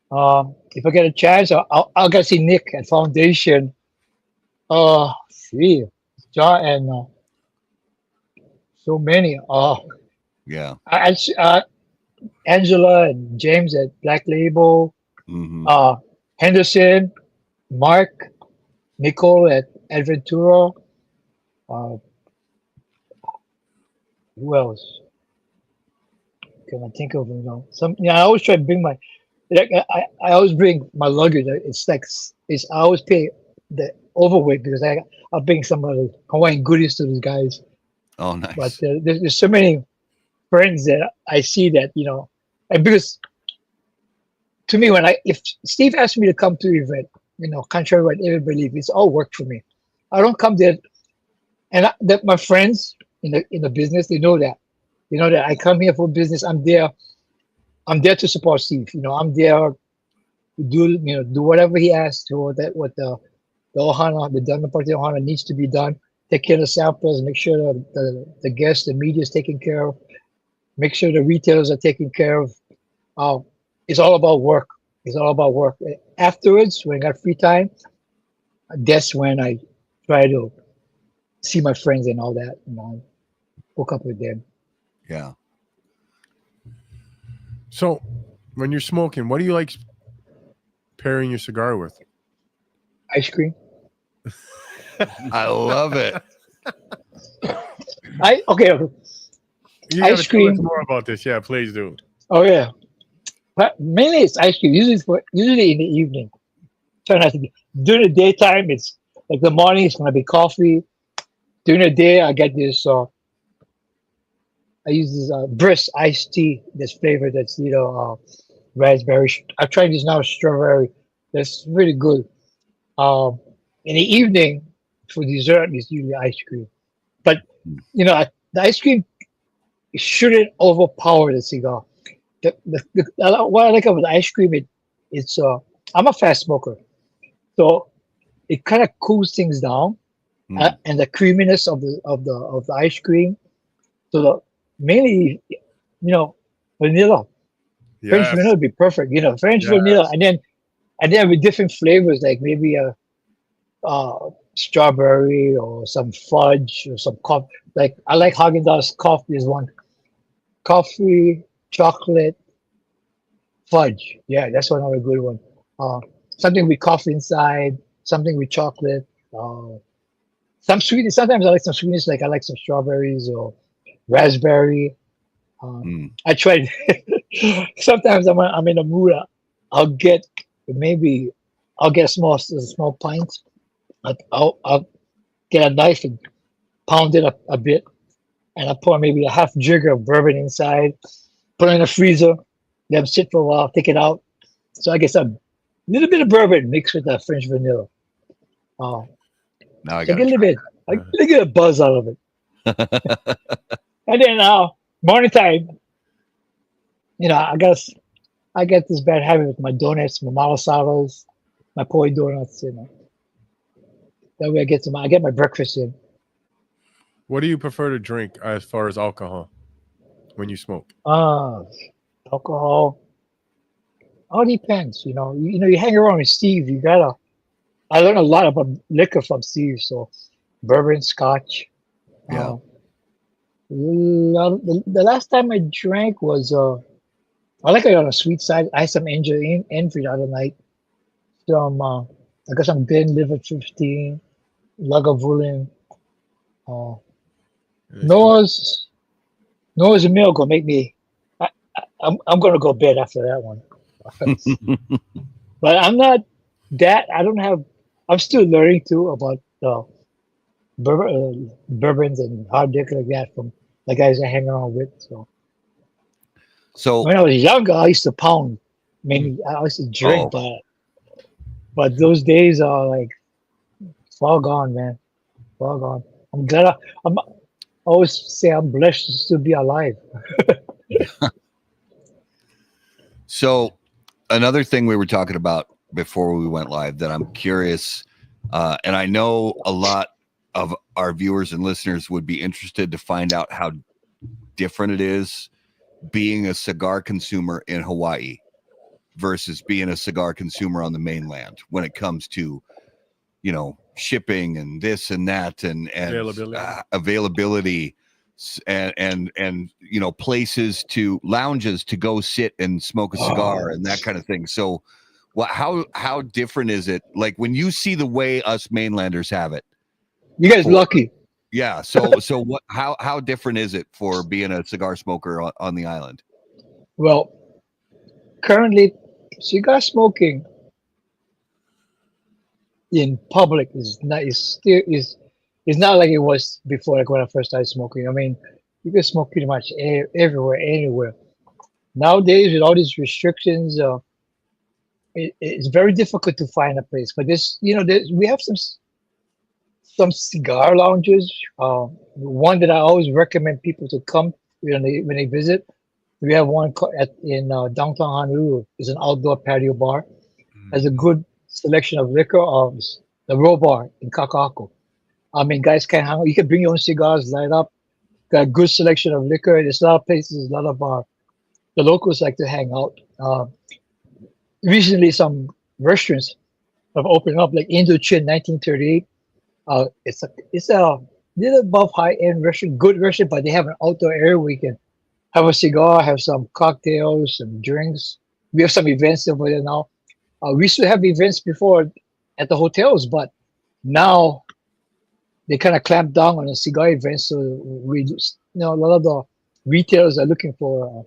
If I get a chance, I'll gotta see Nick at Foundation. John and so many. Yeah. Angela and James at Black Label. Henderson, Mark, Nicole at Adventura. Who else? Can I think of I always try to bring I always bring my luggage. I always pay the overweight because I'll bring some of the Hawaiian goodies to these guys. Oh, nice. But there's so many friends that I see that and because to me if Steve asked me to come to the event, contrary to what everybody believes, it's all work for me. I don't come there, and that my friends in the business, they know that. That I come here for business. I'm there to support Steve. I'm there to do whatever he asks to, what the Ohana, the Dunbar Party Ohana needs to be done. Take care of the samplers, make sure the guests, the media is taken care of, make sure the retailers are taken care of. It's all about work. It's all about work. Afterwards, when I got free time, that's when I try to see my friends and all that, hook up with them. Yeah. So when you're smoking, what do you like pairing your cigar with? Ice cream. I love it. You ice cream. Tell us more about this. Yeah, please do. Oh yeah. But mainly it's ice cream. Usually in the evening. Try not to be during the daytime. It's like the morning. It's gonna be coffee. During the day, I get this. I use this brisk iced tea. This flavor that's raspberry. I tried this now strawberry. That's really good. In the evening for dessert, it's usually ice cream. But the ice cream shouldn't overpower the cigar. What I like about ice cream, it's I'm a fast smoker. So it kind of cools things down, Mm. and the creaminess of the ice cream. So mainly, vanilla. French vanilla would be perfect. French vanilla, and then with different flavors, like maybe strawberry or some fudge or some coffee. Like I like Haagen-Dazs coffee is one. Coffee, chocolate, fudge. Yeah, that's another good one. Uh, Something with coffee inside, something with chocolate. Some sweetness. Sometimes I like some sweetness, like I like some strawberries or raspberry. I tried. Sometimes I'm in a mood. I'll get maybe I'll get a small pint. I'll get a knife and pound it up a bit, and I pour maybe a half jigger of bourbon inside. Put it in the freezer. Let them sit for a while. Take it out. So I get some little bit of bourbon mixed with the French vanilla. Uh, Now I so I got get a little bit. I get a buzz out of it. And then morning time, I get this bad habit with my donuts, my malasadas, my poi donuts. That way I get my breakfast in. What do you prefer to drink as far as alcohol when you smoke? Alcohol. All depends. You hang around with Steve. I learned a lot about liquor from Steve. So bourbon, scotch. Yeah. The last time I drank was I like it on the sweet side. I had some Envy the other night. I got some Glenlivet 15, Lagavulin. Noah's Milk will make me. I'm gonna go bed after that one. But I'm not that. I don't have. I'm still learning too about bourbons and hard liquor like that from the guys I hang around with. So when I was younger, I used to pound. Maybe I used to drink, but those days are like far gone, man. Far gone. I'm glad. I always say I'm blessed to still be alive. So another thing we were talking about before we went live that I'm curious, and I know a lot of our viewers and listeners would be interested to find out how different it is being a cigar consumer in Hawaii versus being a cigar consumer on the mainland when it comes to, shipping and this and that and availability and places lounges to go sit and smoke a cigar and that kind of thing. So how different is it? Like when you see the way us mainlanders have it, you guys lucky. Yeah. So how different is it for being a cigar smoker on the island? Well, currently cigar smoking in public is not like it was before, like when I first started smoking. I mean, you can smoke pretty much everywhere, anywhere. Nowadays, with all these restrictions, it's very difficult to find a place. But we have some cigar lounges. One that I always recommend people to come when they visit. We have one in downtown Honolulu. It's an outdoor patio bar. Has a good selection of liquor. The Row Bar in Kakako. I mean, guys can hang out. You can bring your own cigars, light up. Got a good selection of liquor. There's a lot of places, a lot of the locals like to hang out. Recently, some restaurants have opened up, like Indochin 1938. It's a little above high-end restaurant, good restaurant, but they have an outdoor area where you can have a cigar, have some cocktails, some drinks. We have some events over there now. We used to have events before at the hotels, but now they kind of clamped down on the cigar events. So a lot of the retailers are looking for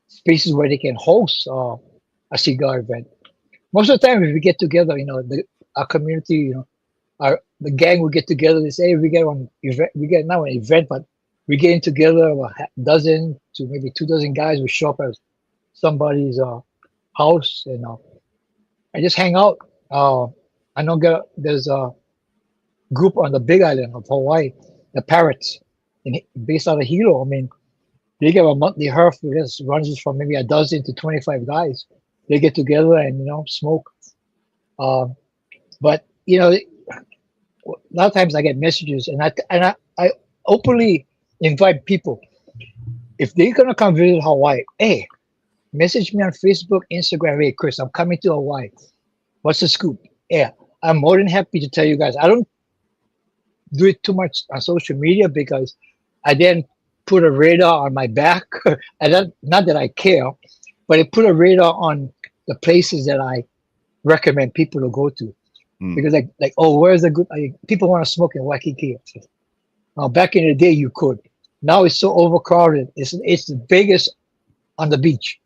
spaces where they can host a cigar event. Most of the time, if we get together, our community, the gang will get together. They say, hey, we get now an event, but we're getting together a dozen to maybe 2 dozen guys. We show up at somebody's house and just hang out. I know there's a group on the Big Island of Hawaii, the Parrots, based out of Hilo. I mean, they get a monthly herf that runs from maybe 12 to 25 guys. They get together and smoke. But a lot of times I get messages, and I openly invite people if they're gonna come visit Hawaii. Hey, message me on Facebook, Instagram. Hey, Chris, I'm coming to Hawaii. What's the scoop? Yeah, I'm more than happy to tell you guys. I don't do it too much on social media because I then put a radar on my back. And not that I care, but it put a radar on the places that I recommend people to go to. Because where's the good? People want to smoke in Waikiki. Now, back in the day, you could. Now it's so overcrowded. It's the biggest on the beach.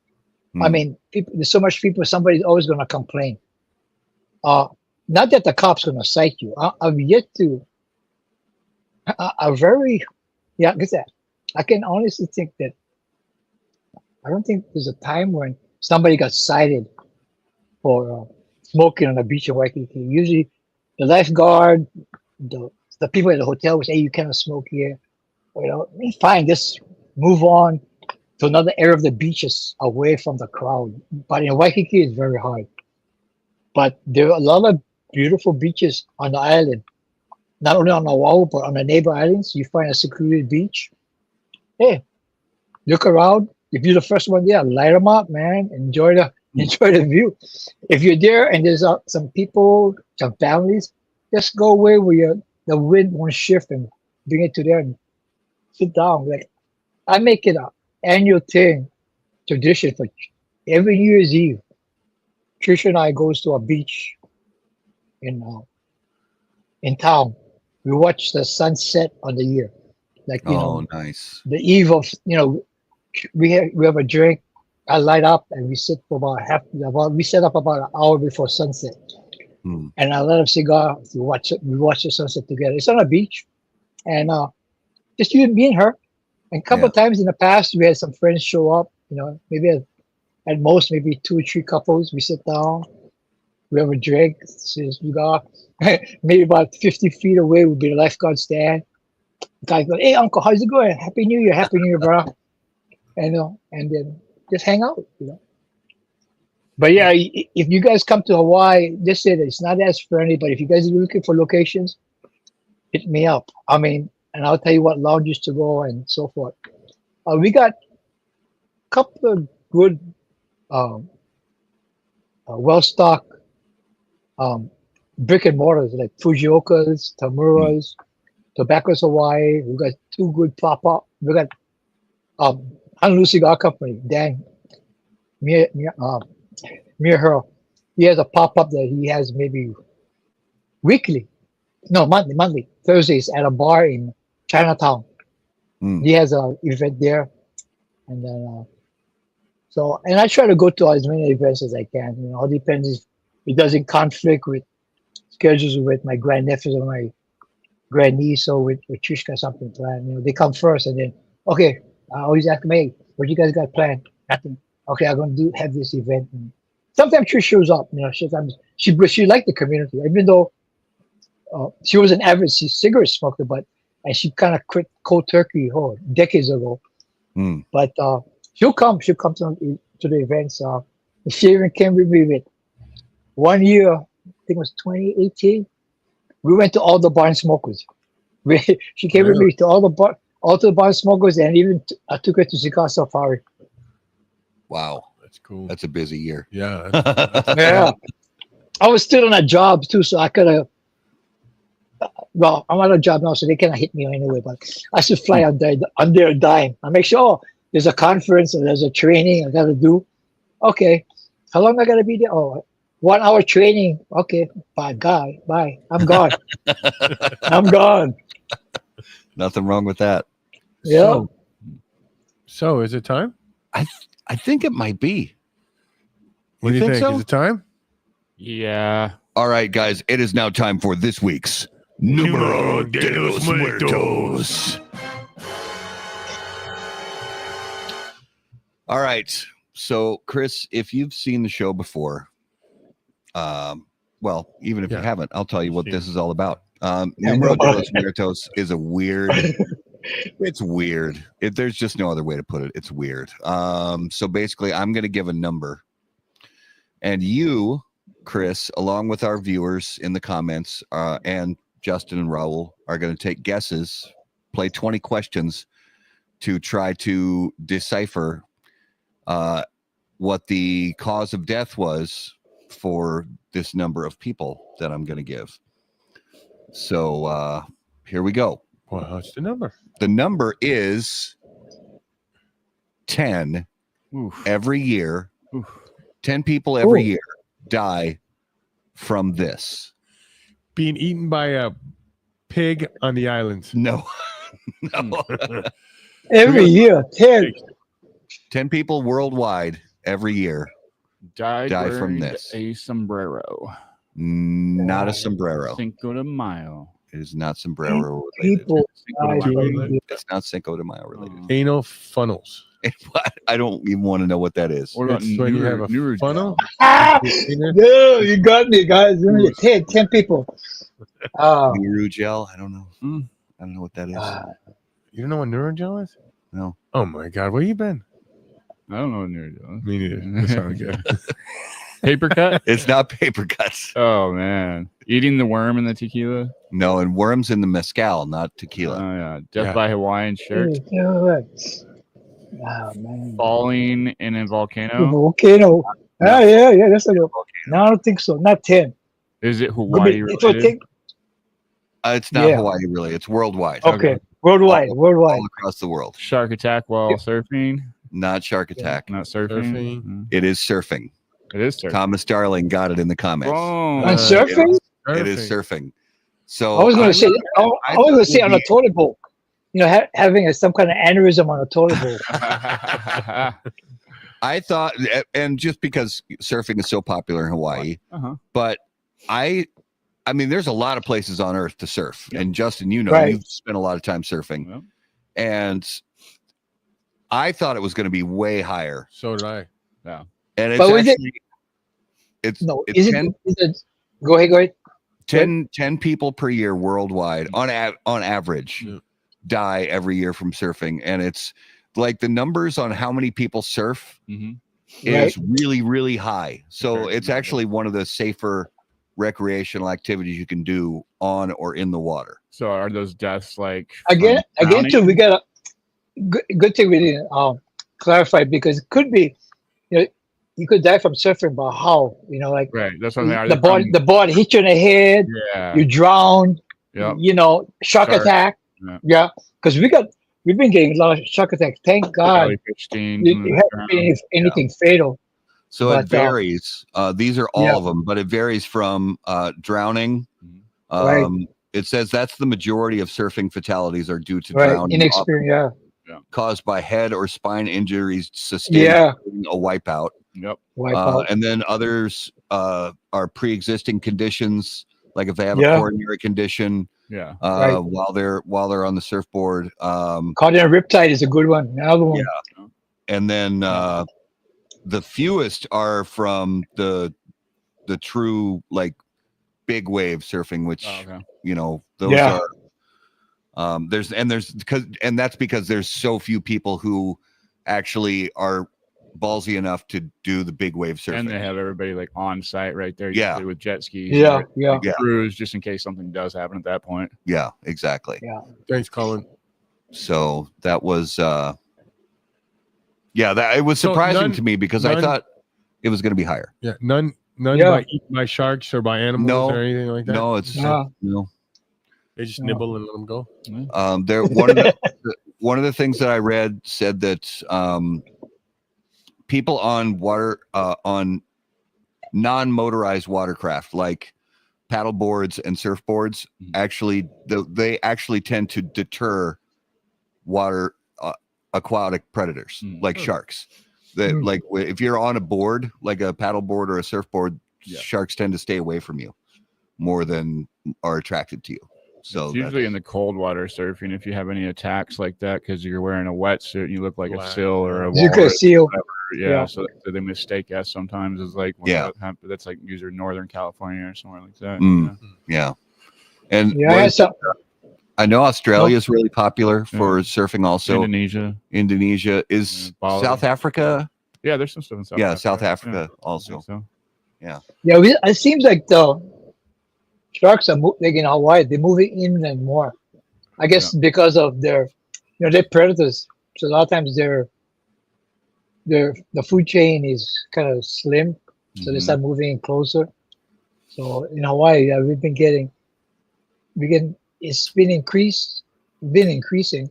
I mean, there's so much people. Somebody's always going to complain. Not that the cops going to cite you. I've yet to. I can honestly think that I don't think there's a time when somebody got cited for smoking on the beach in Waikiki. Usually, the lifeguard, the people at the hotel would say, "Hey, you cannot smoke here." Fine, just move on to another area of the beaches away from the crowd. But in Waikiki, it's very hard. But there are a lot of beautiful beaches on the island. Not only on Oahu, but on the neighbor islands. You find a secluded beach. Hey, look around. If you're the first one there, light them up, man. Enjoy the view. If you're there and there's some people, some families, just go away where the wind won't shift and bring it to there and sit down. Like, I make it an annual tradition for every New Year's Eve. Tricia and I goes to a beach in town. We watch the sunset on the year. Nice. The eve of, we have a drink. I light up and we sit for we set up about an hour before sunset. And I light up cigar. We watch the sunset together. It's on a beach, and just you and me and her. And a couple of times in the past, we had some friends show up. Maybe at most maybe 2 or 3 couples. We sit down. We have a drink. We got maybe about 50 feet away would be the lifeguard stand. The guy goes, "Hey, Uncle, how's it going? Happy New Year, bro." And then just hang out, But yeah, if you guys come to Hawaii, just say that it's not as friendly. But if you guys are looking for locations, hit me up. I mean, and I'll tell you what lounges to go and so forth. We got a couple of good, well-stocked brick and mortars like Fujioka's, Tamura's, Tobacco's Hawaii. We got 2 good pop-up. We got Honolulu Cigar Company, Dan, Mir Her. He has a pop-up that he has maybe monthly, Thursdays at a bar in Chinatown. He has an event there. And then, and I try to go to as many events as I can. All depends if it doesn't conflict with schedules with my grandnephews or my grandniece or with Trishka something planned. They come first and then, okay, I always ask them, "Hey, what you guys got planned?" Nothing. Okay, I'm going to have this event. And sometimes Trish shows up. Sometimes she liked the community, even though she was an avid cigarette smoker, and she kind of quit cold turkey decades ago. But she'll come to the events. She even came with me with 1 year, I think it was 2018. We went to all the barn smokers. She came with me to all the barn smokers, and even I took her to Cigar Safari. Wow, that's cool. That's a busy year. Yeah. Yeah. I was still on a job too, so I could have. Well, I'm on a job now, so they cannot hit me anyway. But I should fly on their dime. I make sure there's a conference or there's a training I got to do. Okay, how long I got to be there? 1 hour training. Okay, bye, guy. Bye. I'm gone. I'm gone. Nothing wrong with that. Yeah. So is it time? I think it might be. What do you think? So? Is it time? Yeah. All right, guys. It is now time for this week's Numero de los Muertos. All right. So, Chris, if you've seen the show before, well, even if you haven't, I'll tell you what this is all about. Numero de los Muertos is a weird. It's weird. There's just no other way to put it. It's weird. So basically, I'm going to give a number, and you, Chris, along with our viewers in the comments, and Justin and Raul are going to take guesses, play 20 questions to try to decipher what the cause of death was for this number of people that I'm going to give. So here we go. Well, what's the number? The number is 10. Oof. Every year. Oof. 10 people every year die from this. Being eaten by a pig on the islands. No. No. Every year, 10. 10 people worldwide every year Die from wearing this. a sombrero. Not a sombrero. Cinco de Mayo. It is not sombrero related. People Cinco de die Mayo. from this. It's not Cinco de Mayo related. Anal funnels. I don't even want to know what that is. What about It's when you have a Nuru- funnel. Ah, Penis. no, you got me, guys. 10 people. Nuru gel? I don't know. I don't know what that is. You don't know what neurogel is? No. Oh my God, where you been? I don't know what Nuru- Me neither. That sounds good. Paper cut? It's not paper cuts. Oh man. Eating the worm in the tequila? No, and worms in the mezcal, not Oh tequila. yeah. Death Yeah. by Hawaiian shark. Oh, man. Falling in a volcano. Volcano. Yeah, that's a good. No, I don't think so. Not 10. Is it Could Hawaii be- if I related? think, It's not Yeah. Hawaii, really. It's worldwide. okay, worldwide. All across the world. Shark attack while surfing? Not shark attack. Not surfing? Surfing. Mm. It is surfing. It is surfing. Thomas Darling got it in the comments. Boom. On surfing? It is surfing. So I was going to say, I was I going to thought say it on would a toilet bowl. You know, having some kind of aneurysm on a toilet bowl. I thought, and just because surfing is so popular in Hawaii, Uh-huh. but I mean, there's a lot of places on earth to surf. Yep. And Justin, you know, Right. you've spent a lot of time surfing. Yep. And I thought it was going to be way higher. So did I. And it's But was it- actually, it's, No, it's is it, 10, is it? Go ahead. 10 people per year worldwide on average Yeah. die every year from surfing. And it's like the numbers on how many people surf Mhm. is really, really high. So Very it's good. actually one of the safer recreational activities you can do on or in the water. So are those deaths like Again, from too, we drowning? got a good thing we didn't clarify, because it could be, you could die from surfing, but how? Like Right. That's what they are. the board hit you in the head, Yeah. you drown, Yep. shark Shark, attack. yeah. Yeah, because we've been getting a lot of shark attacks. Thank God. Jellyfish stings It in the hasn't ground. been anything fatal. So But, it varies. These are all yeah. of them, but it varies from drowning. Right. It says that's the majority of surfing fatalities are due to Right, drowning, inexperienced. caused by head or spine injuries sustained Yeah, during a wipeout. Yep. wipe out. And then others are pre-existing conditions, like if they have a Yeah. coronary condition Yeah. Right. while they're on the surfboard. Caught in a riptide is a good one. Another one. Yeah. And then the fewest are from the true like big wave surfing, which Oh, okay. those Yeah. are and that's because there's so few people who actually are ballsy enough to do the big wave surfing. And they have everybody like on site right there. Yeah. usually with jet skis. Yeah, and yeah. Yeah. Crews just in case something does happen at that point. Yeah, exactly. Yeah. Thanks, Colin. So that was that it was So surprising none- to me because I none- thought it was going to be higher. Yeah, none Yeah. by eaten by sharks or by animals No. or anything like that. No, it's Yeah. no. They just No. nibble and let them go. There one of the things that I read said that people on water on non-motorized watercraft like paddle boards and surfboards they actually tend to deter water aquatic predators like sharks. That like if you're on a board like a paddle board or a surfboard, sharks tend to stay away from you more than are attracted to you. So It's usually in the cold water surfing if you have any attacks like that because you're wearing a wetsuit and you look like a Black. seal or a You could walrus. seal. Yeah, Yeah. so they mistake us sometimes as like that's like usually Northern California or somewhere like that. yeah. And Yeah, I had some. I know Australia is really popular for surfing also. Indonesia is Bali. South Africa. Yeah, there's some stuff in South Yeah, Africa. South Africa Yeah, I also. think so. Yeah. Yeah, it seems like the sharks are like in Hawaii. They're moving inland more. I guess because of their, they're predators. So a lot of times the food chain is kind of slim, so they start moving in closer. So in Hawaii, yeah, it's been increasing,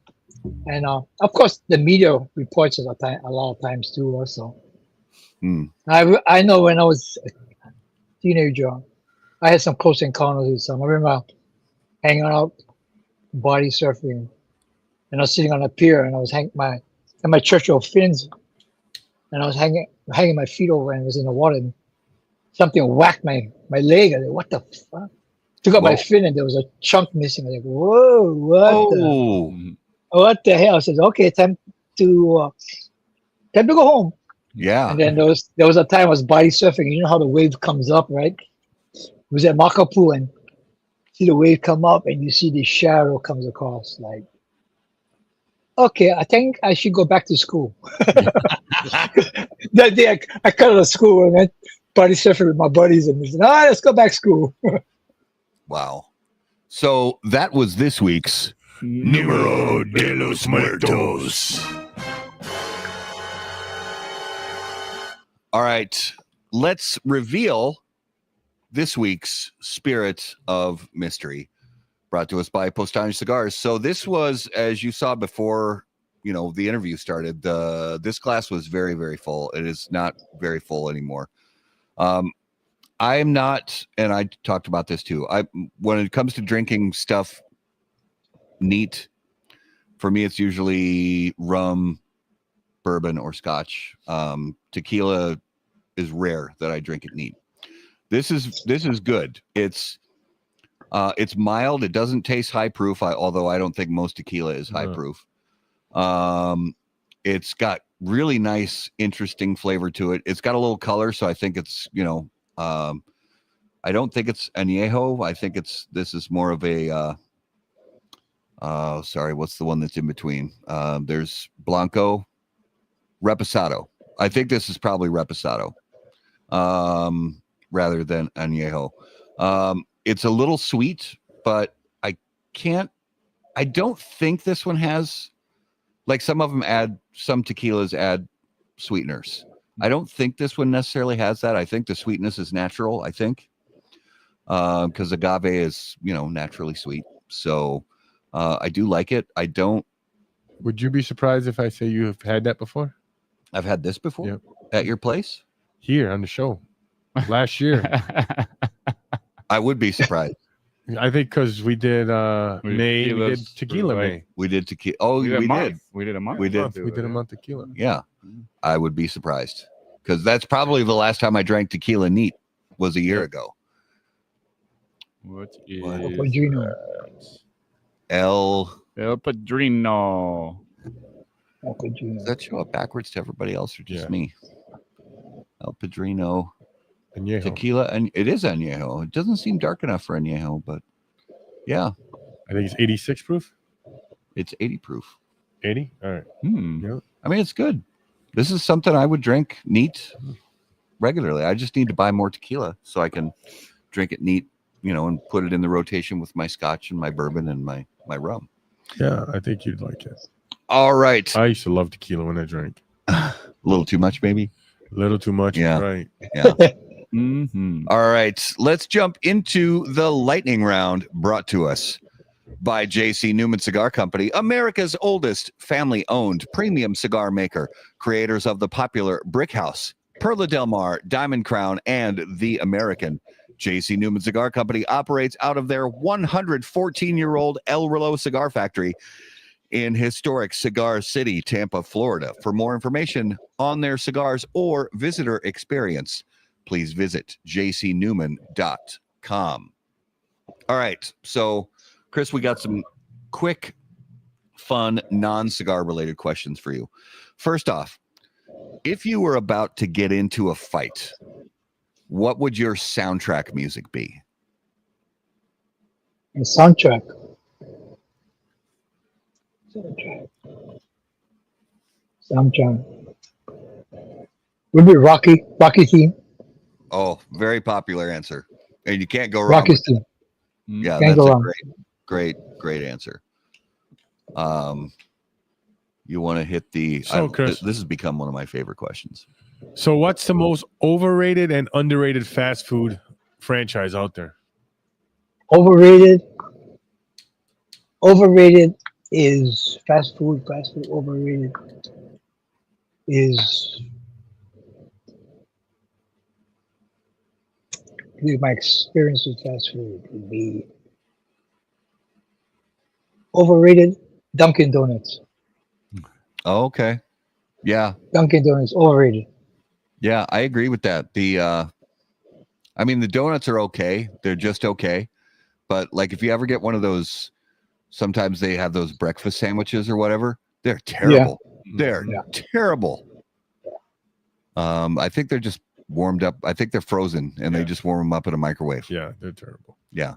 and of course the media reports it a lot of times too. Also, I know when I was a teenager, I had some close encounters with some. I remember hanging out, body surfing, and I was sitting on a pier, and I was hanging my Churchill fins, and I was hanging my feet over, and it was in the water, and something whacked my leg. I was like, what the fuck? Took out my fin, and there was a chunk missing. I was like, whoa, what the hell? I said, okay, time to go home. Yeah. And then there was a time I was body surfing. You know how the wave comes up, right? It was at Makapu, and see the wave come up, and you see the shadow comes across. Like, okay, I think I should go back to school. That day, I cut out of school and went body surfing with my buddies, and we said, all right, let's go back to school. Wow. So that was this week's Numero de los Muertos. All right, let's reveal this week's Spirit of Mystery, brought to us by Postani Cigars. So this was, as you saw before, the interview started, this glass was very, very full. It is not very full anymore. I am not, and I talked about this too. When it comes to drinking stuff neat, for me, it's usually rum, bourbon, or scotch. Tequila is rare that I drink it neat. This is good. It's mild. It doesn't taste high proof. Although I don't think most tequila is high proof. It's got really nice, interesting flavor to it. It's got a little color, so I think it's I don't think it's añejo. I think this is more of a sorry, what's the one that's in between? There's Blanco, Reposado. I think this is probably Reposado, rather than añejo. It's a little sweet, but I don't think this one has, like, some tequilas add sweeteners. I don't think this one necessarily has that. I think the sweetness is natural, because agave is, naturally sweet. So I do like it. I don't. Would you be surprised if I say you have had that before? I've had this before. Yep. At your place? Here on the show. Last year. I would be surprised. I think because we did May, we did tequila May. We did tequila. Oh, we did. We did a month. We did a month tequila. Yeah. I would be surprised, because that's probably the last time I drank tequila neat was a year ago. What is Padrino? El Padrino. Does that show up backwards to everybody else or just me? El Padrino. Añejo. Tequila, and it is añejo. It doesn't seem dark enough for añejo, but yeah. I think it's 86 proof. It's 80 proof. 80? All right. Yep. I mean, it's good. This is something I would drink neat regularly. I just need to buy more tequila so I can drink it neat, and put it in the rotation with my scotch and my bourbon and my rum. Yeah, I think you'd like it. All right. I used to love tequila when I drank. A little too much, maybe? A little too much. Yeah. Right. Yeah. All right. Let's jump into the lightning round, brought to us by J.C. Newman Cigar Company, America's oldest family-owned premium cigar maker, creators of the popular Brick House, Perla Del Mar, Diamond Crown, and The American. J.C. Newman Cigar Company operates out of their 114-year-old El Reloj cigar factory in historic Cigar City, Tampa, Florida. For more information on their cigars or visitor experience, please visit jcnewman.com. All right. So, Chris, we got some quick, fun, non-cigar related questions for you. First off, if you were about to get into a fight, what would your soundtrack music be? A soundtrack. Soundtrack. Would be Rocky theme. Oh, very popular answer, and you can't go wrong. Rocky with Steel. Yeah, Can't that's go a wrong. great answer. You want to hit the? So, Chris, this has become one of my favorite questions. So, what's the most overrated and underrated fast food franchise out there? Overrated. Overrated is fast food. Fast food overrated is my experience with fast food would be overrated. Dunkin' Donuts. Oh, okay. Yeah. Dunkin' Donuts overrated. Yeah, I agree with that. I mean, the donuts are okay. They're just okay. But like if you ever get one of those, sometimes they have those breakfast sandwiches or whatever. They're terrible. They're terrible. I think they're just warmed up. I think they're frozen and they just warm them up in a microwave. Yeah, they're terrible. Yeah.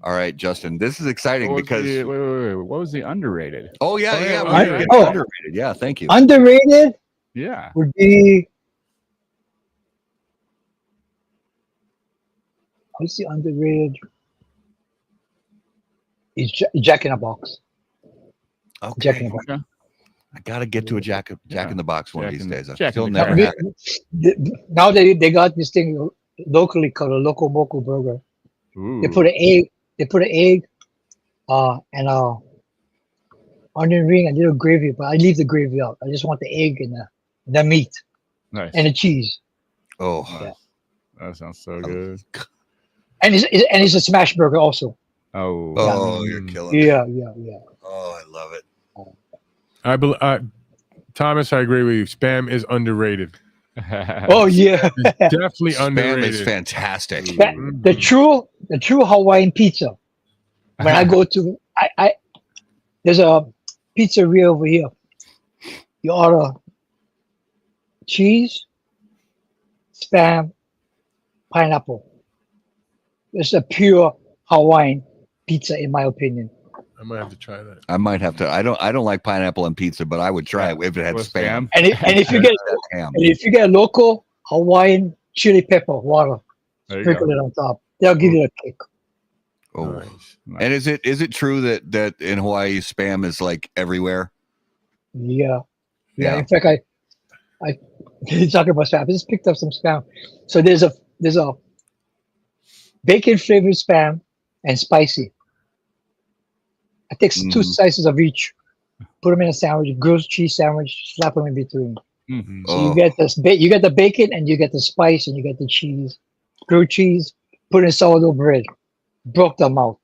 All right, Justin. This is exciting because wait. What was the underrated? Oh yeah. Underrated. Yeah, thank you. Underrated Yeah. would be. What's the underrated? Is Jack in a Box. Okay. Jack in a Box. Okay. I gotta get to a Jack in the Box one of these days. I Jack still in the never Box. had it. Now they got this thing locally called a Loco Moco Burger. Ooh. They put an egg. They put an egg, and onion ring and little gravy. But I leave the gravy out. I just want the egg and the meat Nice. and the cheese. Oh, Yeah. That sounds so good. And it's a smash burger also. Oh. you're killing me. Yeah. Oh, I love it. Thomas, I agree with you. Spam is underrated. Oh yeah. Definitely Spam underrated. is fantastic. The true Hawaiian pizza. When I go to I there's a pizzeria over here. You order cheese, spam, pineapple. It's a pure Hawaiian pizza, in my opinion. I might have to try that. I might have to. I don't like pineapple on pizza, but I would try it if it had With spam. And if you get Ham. and if you get a local Hawaiian chili pepper water, There you sprinkle go. it on top. They'll give you a kick. Oh. Nice. And is it true that in Hawaii spam is like everywhere? Yeah. Yeah. In fact, I talking about spam. I just picked up some spam. So there's a bacon flavored spam and spicy. I take two slices of each, put them in a sandwich, grilled cheese sandwich, slap them in between. Mhm. So you get this, you get the bacon and you get the spice and you get the cheese, grilled cheese, put in sourdough bread, broke them out.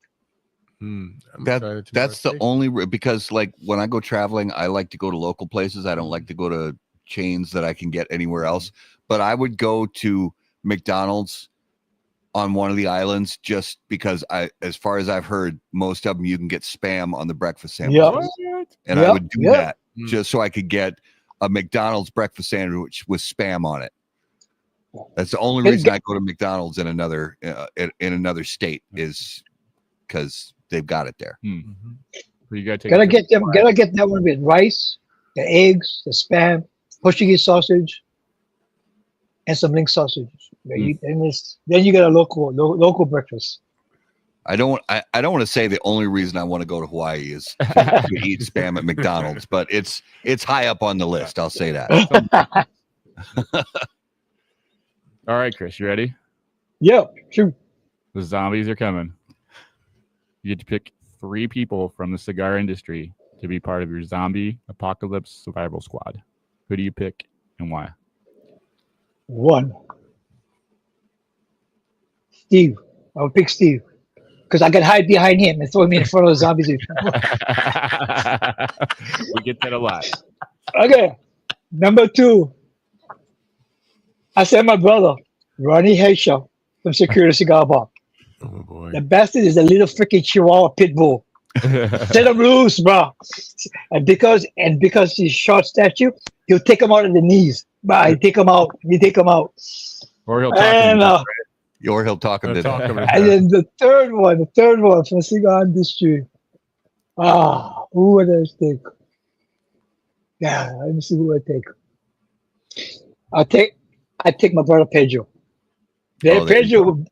That's the only because like when I go traveling, I like to go to local places. I don't like to go to chains that I can get anywhere else. But I would go to McDonald's on one of the islands just because as far as I've heard, most of them you can get spam on the breakfast sandwiches. And I would do that just so I could get a McDonald's breakfast sandwich with spam on it. That's the only reason I go to McDonald's in another state is because they've got it there. Mm-hmm. So you gotta get that one with rice, the eggs, the spam, Portuguese sausage, and some link sausage. Then you get a local breakfast. I don't want to say the only reason I want to go to Hawaii is to eat spam at McDonald's, but it's high up on the list. I'll say that. All right, Chris, you ready? Yeah, sure. The zombies are coming. You get to pick 3 people from the cigar industry to be part of your zombie apocalypse survival squad. Who do you pick and why? 1. Steve. I'll pick Steve. Because I can hide behind him and throw me in front of the zombies. We get that a lot. Okay. Number 2. I sent my brother, Ronnie Henshaw, from Security Cigar Bar. Oh boy. The bastard is a little freaking Chihuahua pit bull. Set him loose, bro. And because he's short stature, he'll take him out of the knees. But you take him out. Or he'll talk. Or he'll talk him to death. And then the third one from cigar industry. Who would I take? Yeah, let me see who I take. I take my brother Pedro. Pedro,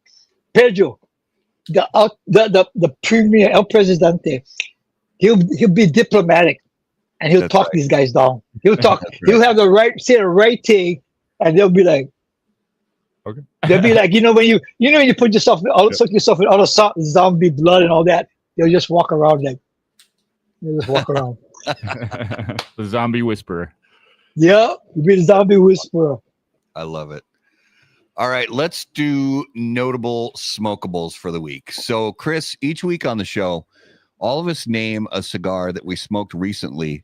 the premier El Presidente, he'll be diplomatic, and he'll talk these guys down. He'll talk. He'll have say the right thing, and they'll be like, Okay. they'll be like, when you put yourself, soak yourself in all the zombie blood and all that, they'll just walk around like, The zombie whisperer. Yeah, you'll be the zombie whisperer. I love it. All right, let's do notable smokables for the week. So, Chris, each week on the show, all of us name a cigar that we smoked recently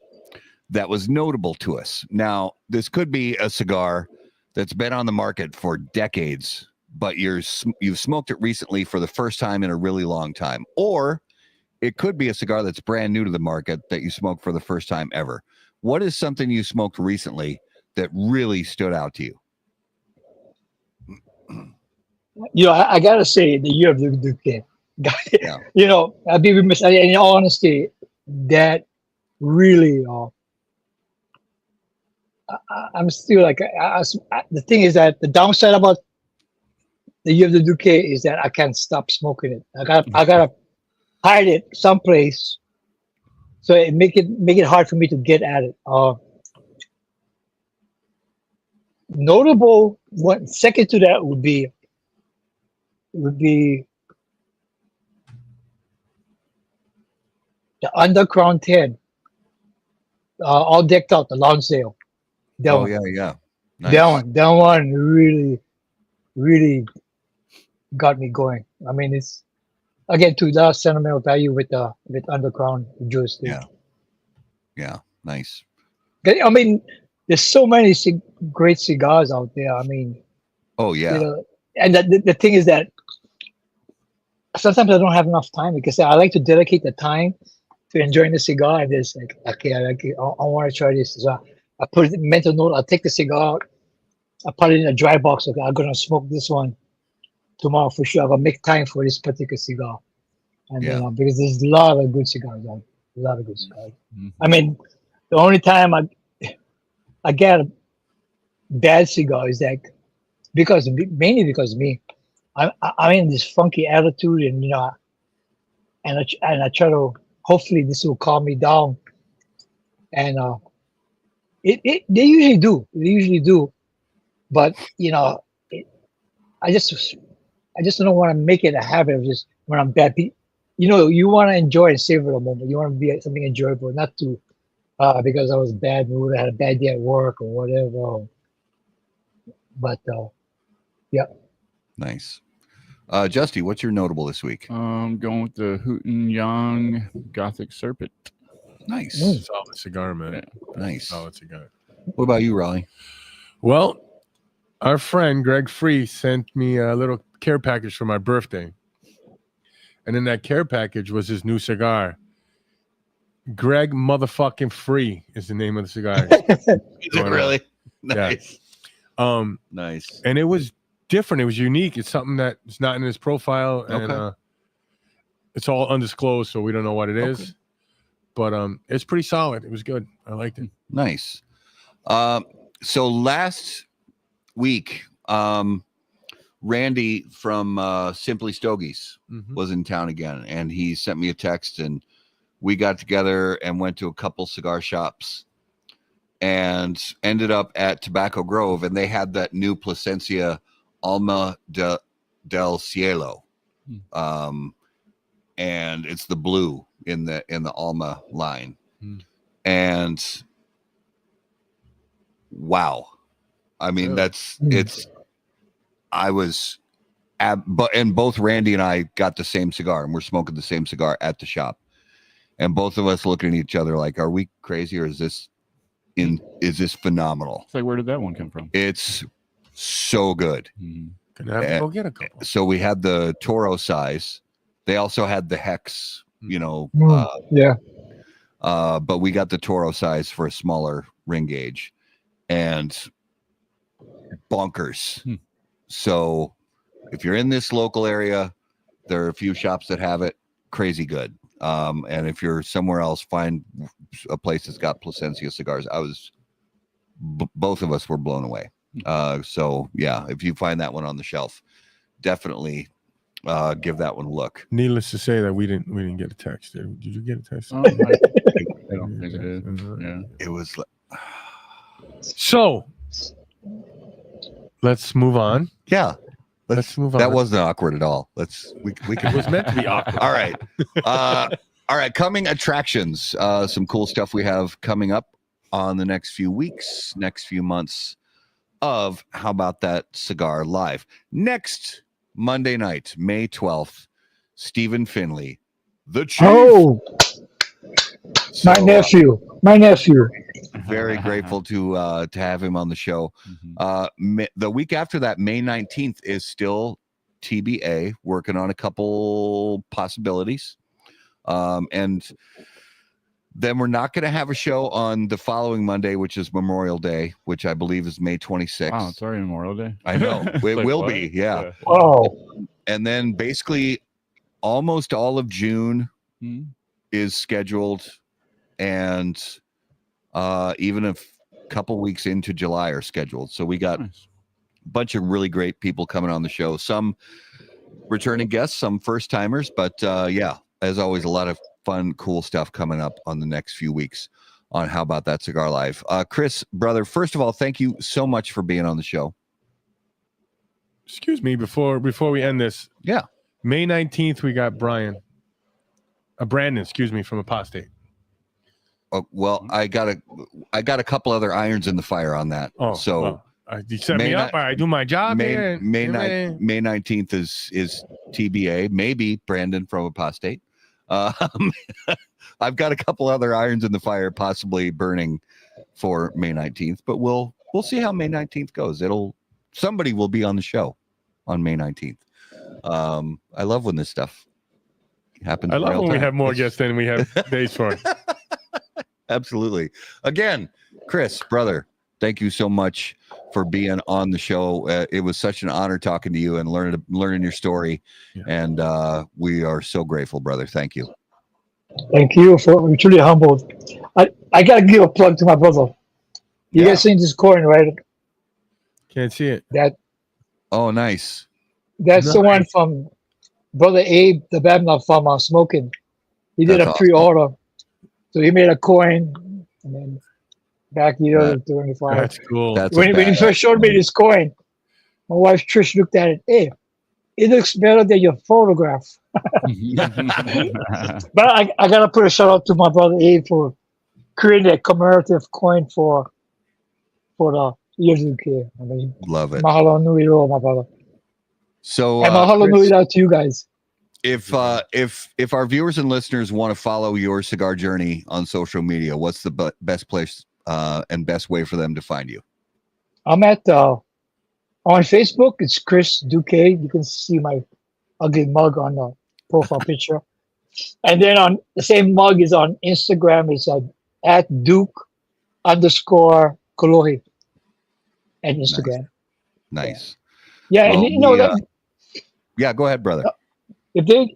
that was notable to us. Now, this could be a cigar that's been on the market for decades, but you've smoked it recently for the first time in a really long time. Or it could be a cigar that's brand new to the market that you smoked for the first time ever. What is something you smoked recently that really stood out to you? I gotta say, the year of the Duque. Yeah. I'd be remiss. In all honesty, that really, I'm still like, the thing is that the downside about the year of the Duque is that I can't stop smoking it. I gotta hide it someplace, so it make it hard for me to get at it. Notable one second to that would be the Undercrown 10, all decked out, the launch sale. Yeah. Nice. That one really got me going. I mean, it's again to the sentimental value with Undercrown juice. Yeah, nice. I mean, there's so many great cigars out there. I mean, and the thing is that sometimes I don't have enough time because I like to dedicate the time to enjoying the cigar. And it's like, okay, I want to try this. So I put it in mental note. I'll take the cigar out. I put it in a dry box. Okay, I'm gonna smoke this one tomorrow for sure. I'm gonna make time for this particular cigar. And because there's a lot of good cigars out. A lot of good cigars. Mm-hmm. I mean, the only time I get a bad cigar is like mainly because of me. I'm in this funky attitude, and and I try to, hopefully this will calm me down, and they usually do, but I just don't want to make it a habit of just when I'm bad. You want to enjoy and savor the moment. You want to be something enjoyable, not to because I was bad mood, I had a bad day at work or whatever. But yeah. Nice. Justy, what's your notable this week? Going with the Hooten Young Gothic Serpent. Nice. Solid cigar, man. Yeah. Nice. Solid cigar. What about you, Raleigh? Well, our friend Greg Free sent me a little care package for my birthday. And in that care package was his new cigar. Greg motherfucking Free is the name of the cigar. Is it really? Nice. Yeah. Nice. And it was different. It was unique. It's something that's not in his profile, and it's all undisclosed, so we don't know what it is. But it's pretty solid. It was good. I liked it. Nice. So last week, Randy from Simply Stogies was in town again, and he sent me a text, and we got together and went to a couple cigar shops and ended up at Tobacco Grove, and they had that new Plasencia Alma del Cielo, and it's the blue in the Alma line, and wow, I mean and both Randy and I got the same cigar, and we're smoking the same cigar at the shop, and both of us looking at each other like, are we crazy, or is this phenomenal? It's like, where did that one come from? It's so good. Can I have to go get a couple? So we had the Toro size. They also had the Hex, but we got the Toro size for a smaller ring gauge, and bonkers. So if you're in this local area, there are a few shops that have it. Crazy good. And if you're somewhere else, find a place that's got Plasencia cigars. Both of us were blown away. So yeah, if you find that one on the shelf, definitely give that one a look. Needless to say that we didn't get a text. Did you get a text? Oh, I don't think it is. Yeah. It was So let's move on. yeah. Let's move on. That wasn't awkward at all. We It can was meant to be awkward. all right. All right, coming attractions. Some cool stuff we have coming up on the next few weeks, next few months of How About That Cigar Live. Next Monday night, May 12th, Stephen Finley, the Chief. Oh, So, my nephew. very grateful to have him on the show. The week after that, May 19th, is still TBA, working on a couple possibilities. And then we're not going to have a show on the following Monday, which is Memorial Day, which I believe is May 26th. Wow, it's already Memorial Day. I know. It Like, will what? be, yeah. Oh, And then basically almost all of June Hmm. is scheduled, and even a couple weeks into July are scheduled. So we got Nice. a bunch of really great people coming on the show. Some returning guests, some first timers, but yeah, as always, a lot of fun, cool stuff coming up on the next few weeks on How About That Cigar Live. Chris, brother, first of all, thank you so much for being on the show. Excuse me, before we end this. Yeah. May 19th, we got Brandon, excuse me, from Apostate. Well, I got a couple other irons in the fire on that. Oh, so well, you set May me up. I do my job. May here. May 19th is TBA. Maybe Brandon from Apostate. I've got a couple other irons in the fire, possibly burning for May 19th, but we'll see how May 19th goes. Somebody will be on the show on May 19th. I love when this stuff happens. I in love real when we time. have more It's- guests than we have days for. Absolutely. Again, Chris, brother, thank you so much for being on the show. It was such an honor talking to you and learning your story. Yeah. And we are so grateful, brother. Thank you. thank you I'm truly humbled. I gotta give a plug to my brother. You Yeah. guys seen this coin, right? Can't see it. Oh, nice. That's the one from Brother Abe, the Babnock from Smoking. He did That's a awesome. pre-order. So he made a coin and then back year That- during the fire. That's cool. That's When he first showed me this coin, my wife Trish looked at it. Hey, it looks better than your photograph. But I gotta put a shout out to my brother Abe for creating a commemorative coin for the years of care. I mean, Love it. mahalo nui loa, my brother. So And mahalo Chris, nui out to you guys. if our viewers and listeners want to follow your cigar journey on social media, what's the best place and best way for them to find you? I'm at on Facebook. It's Chris Duque. You can see my ugly mug on the profile picture. And then on the same mug is on Instagram. It's at Duke_Kolohi at Instagram. Nice. Yeah, Well, and you know that Yeah, go ahead, brother. if the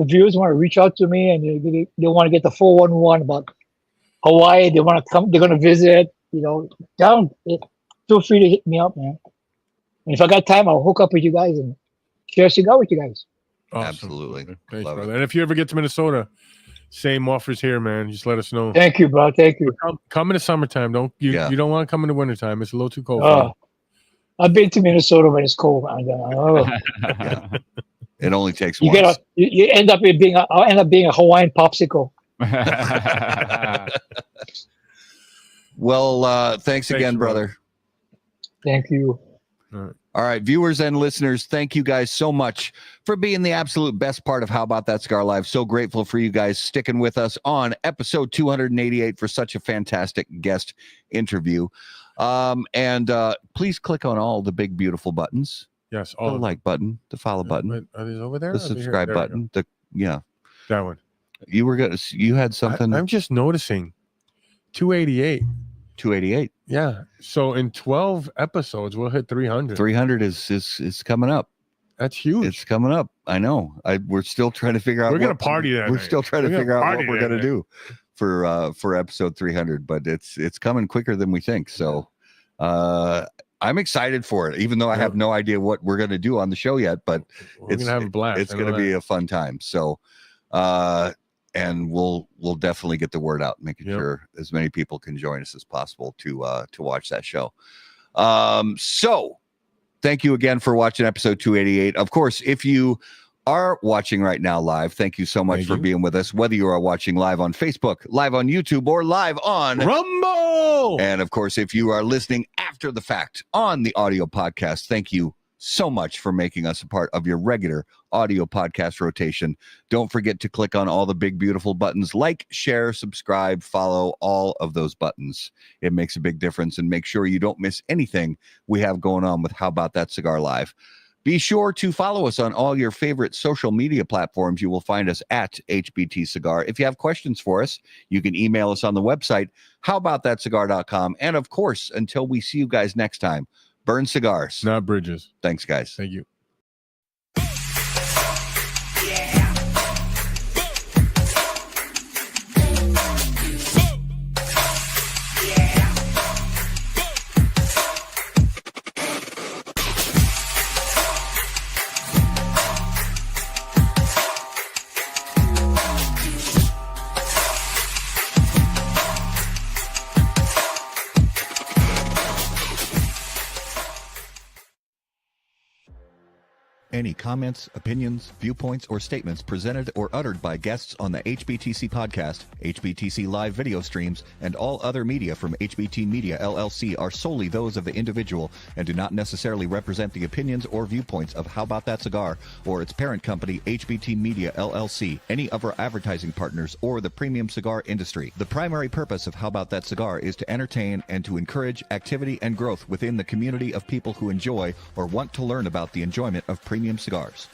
viewers want to reach out to me and they want to get the 411 about Hawaii, they want to come, they're going to visit, feel free to hit me up, man. And if I got time, I'll hook up with you guys and share a cigar with you guys. Awesome. Absolutely. Thanks, Love brother. it. And if you ever get to Minnesota, same offers here, man. Just let us know. Thank you, bro. Thank you. Come in the summertime. You don't want to come in the wintertime. It's a little too cold. for you. I've been to Minnesota when it's cold. It only takes You once. you end up I'll end up being a Hawaiian popsicle. Well, thanks again, brother. brother. Thank you. All right, viewers and listeners, thank you guys so much for being the absolute best part of How About That Cigar Live. So grateful for you guys sticking with us on episode 288 for such a fantastic guest interview. And please click on all the big, beautiful buttons. Yes. The like button, the follow button, Are these over there? the Are they here? subscribe There we button. go. That one. You had something. I'm just noticing 288. 288. Yeah. So in 12 episodes, we'll hit 300. 300 is coming up. That's huge. It's coming up. I know. We're still trying to figure out. We're gonna party that We're night. still trying to We're gonna figure out party what we're that gonna night. do for episode 300, but it's coming quicker than we think. So I'm excited for it, even though I have no idea what we're going to do on the show yet, but We're going to have a blast. It's going to be a fun time. So, and we'll definitely get the word out, making sure as many people can join us as possible to watch that show. So thank you again for watching episode 288. Of course, if you are watching right now live, thank you so much for being with us, whether you are watching live on Facebook, live on YouTube, or live on Rumble. And of course, if you are listening after the fact on the audio podcast, thank you so much for making us a part of your regular audio podcast rotation. Don't forget to click on all the big, beautiful buttons, like, share, subscribe, follow, all of those buttons. It makes a big difference, and make sure you don't miss anything we have going on with How About That Cigar Live. Be sure to follow us on all your favorite social media platforms. You will find us at HBT Cigar. If you have questions for us, you can email us on the website, howaboutthatcigar.com. And of course, until we see you guys next time, burn cigars, not bridges. Thanks, guys. Thank you. Any comments, opinions, viewpoints, or statements presented or uttered by guests on the HBTC podcast, HBTC live video streams, and all other media from HBT Media LLC are solely those of the individual and do not necessarily represent the opinions or viewpoints of How About That Cigar or its parent company, HBT Media LLC, any of our advertising partners, or the premium cigar industry. The primary purpose of How About That Cigar is to entertain and to encourage activity and growth within the community of people who enjoy or want to learn about the enjoyment of premium cigars.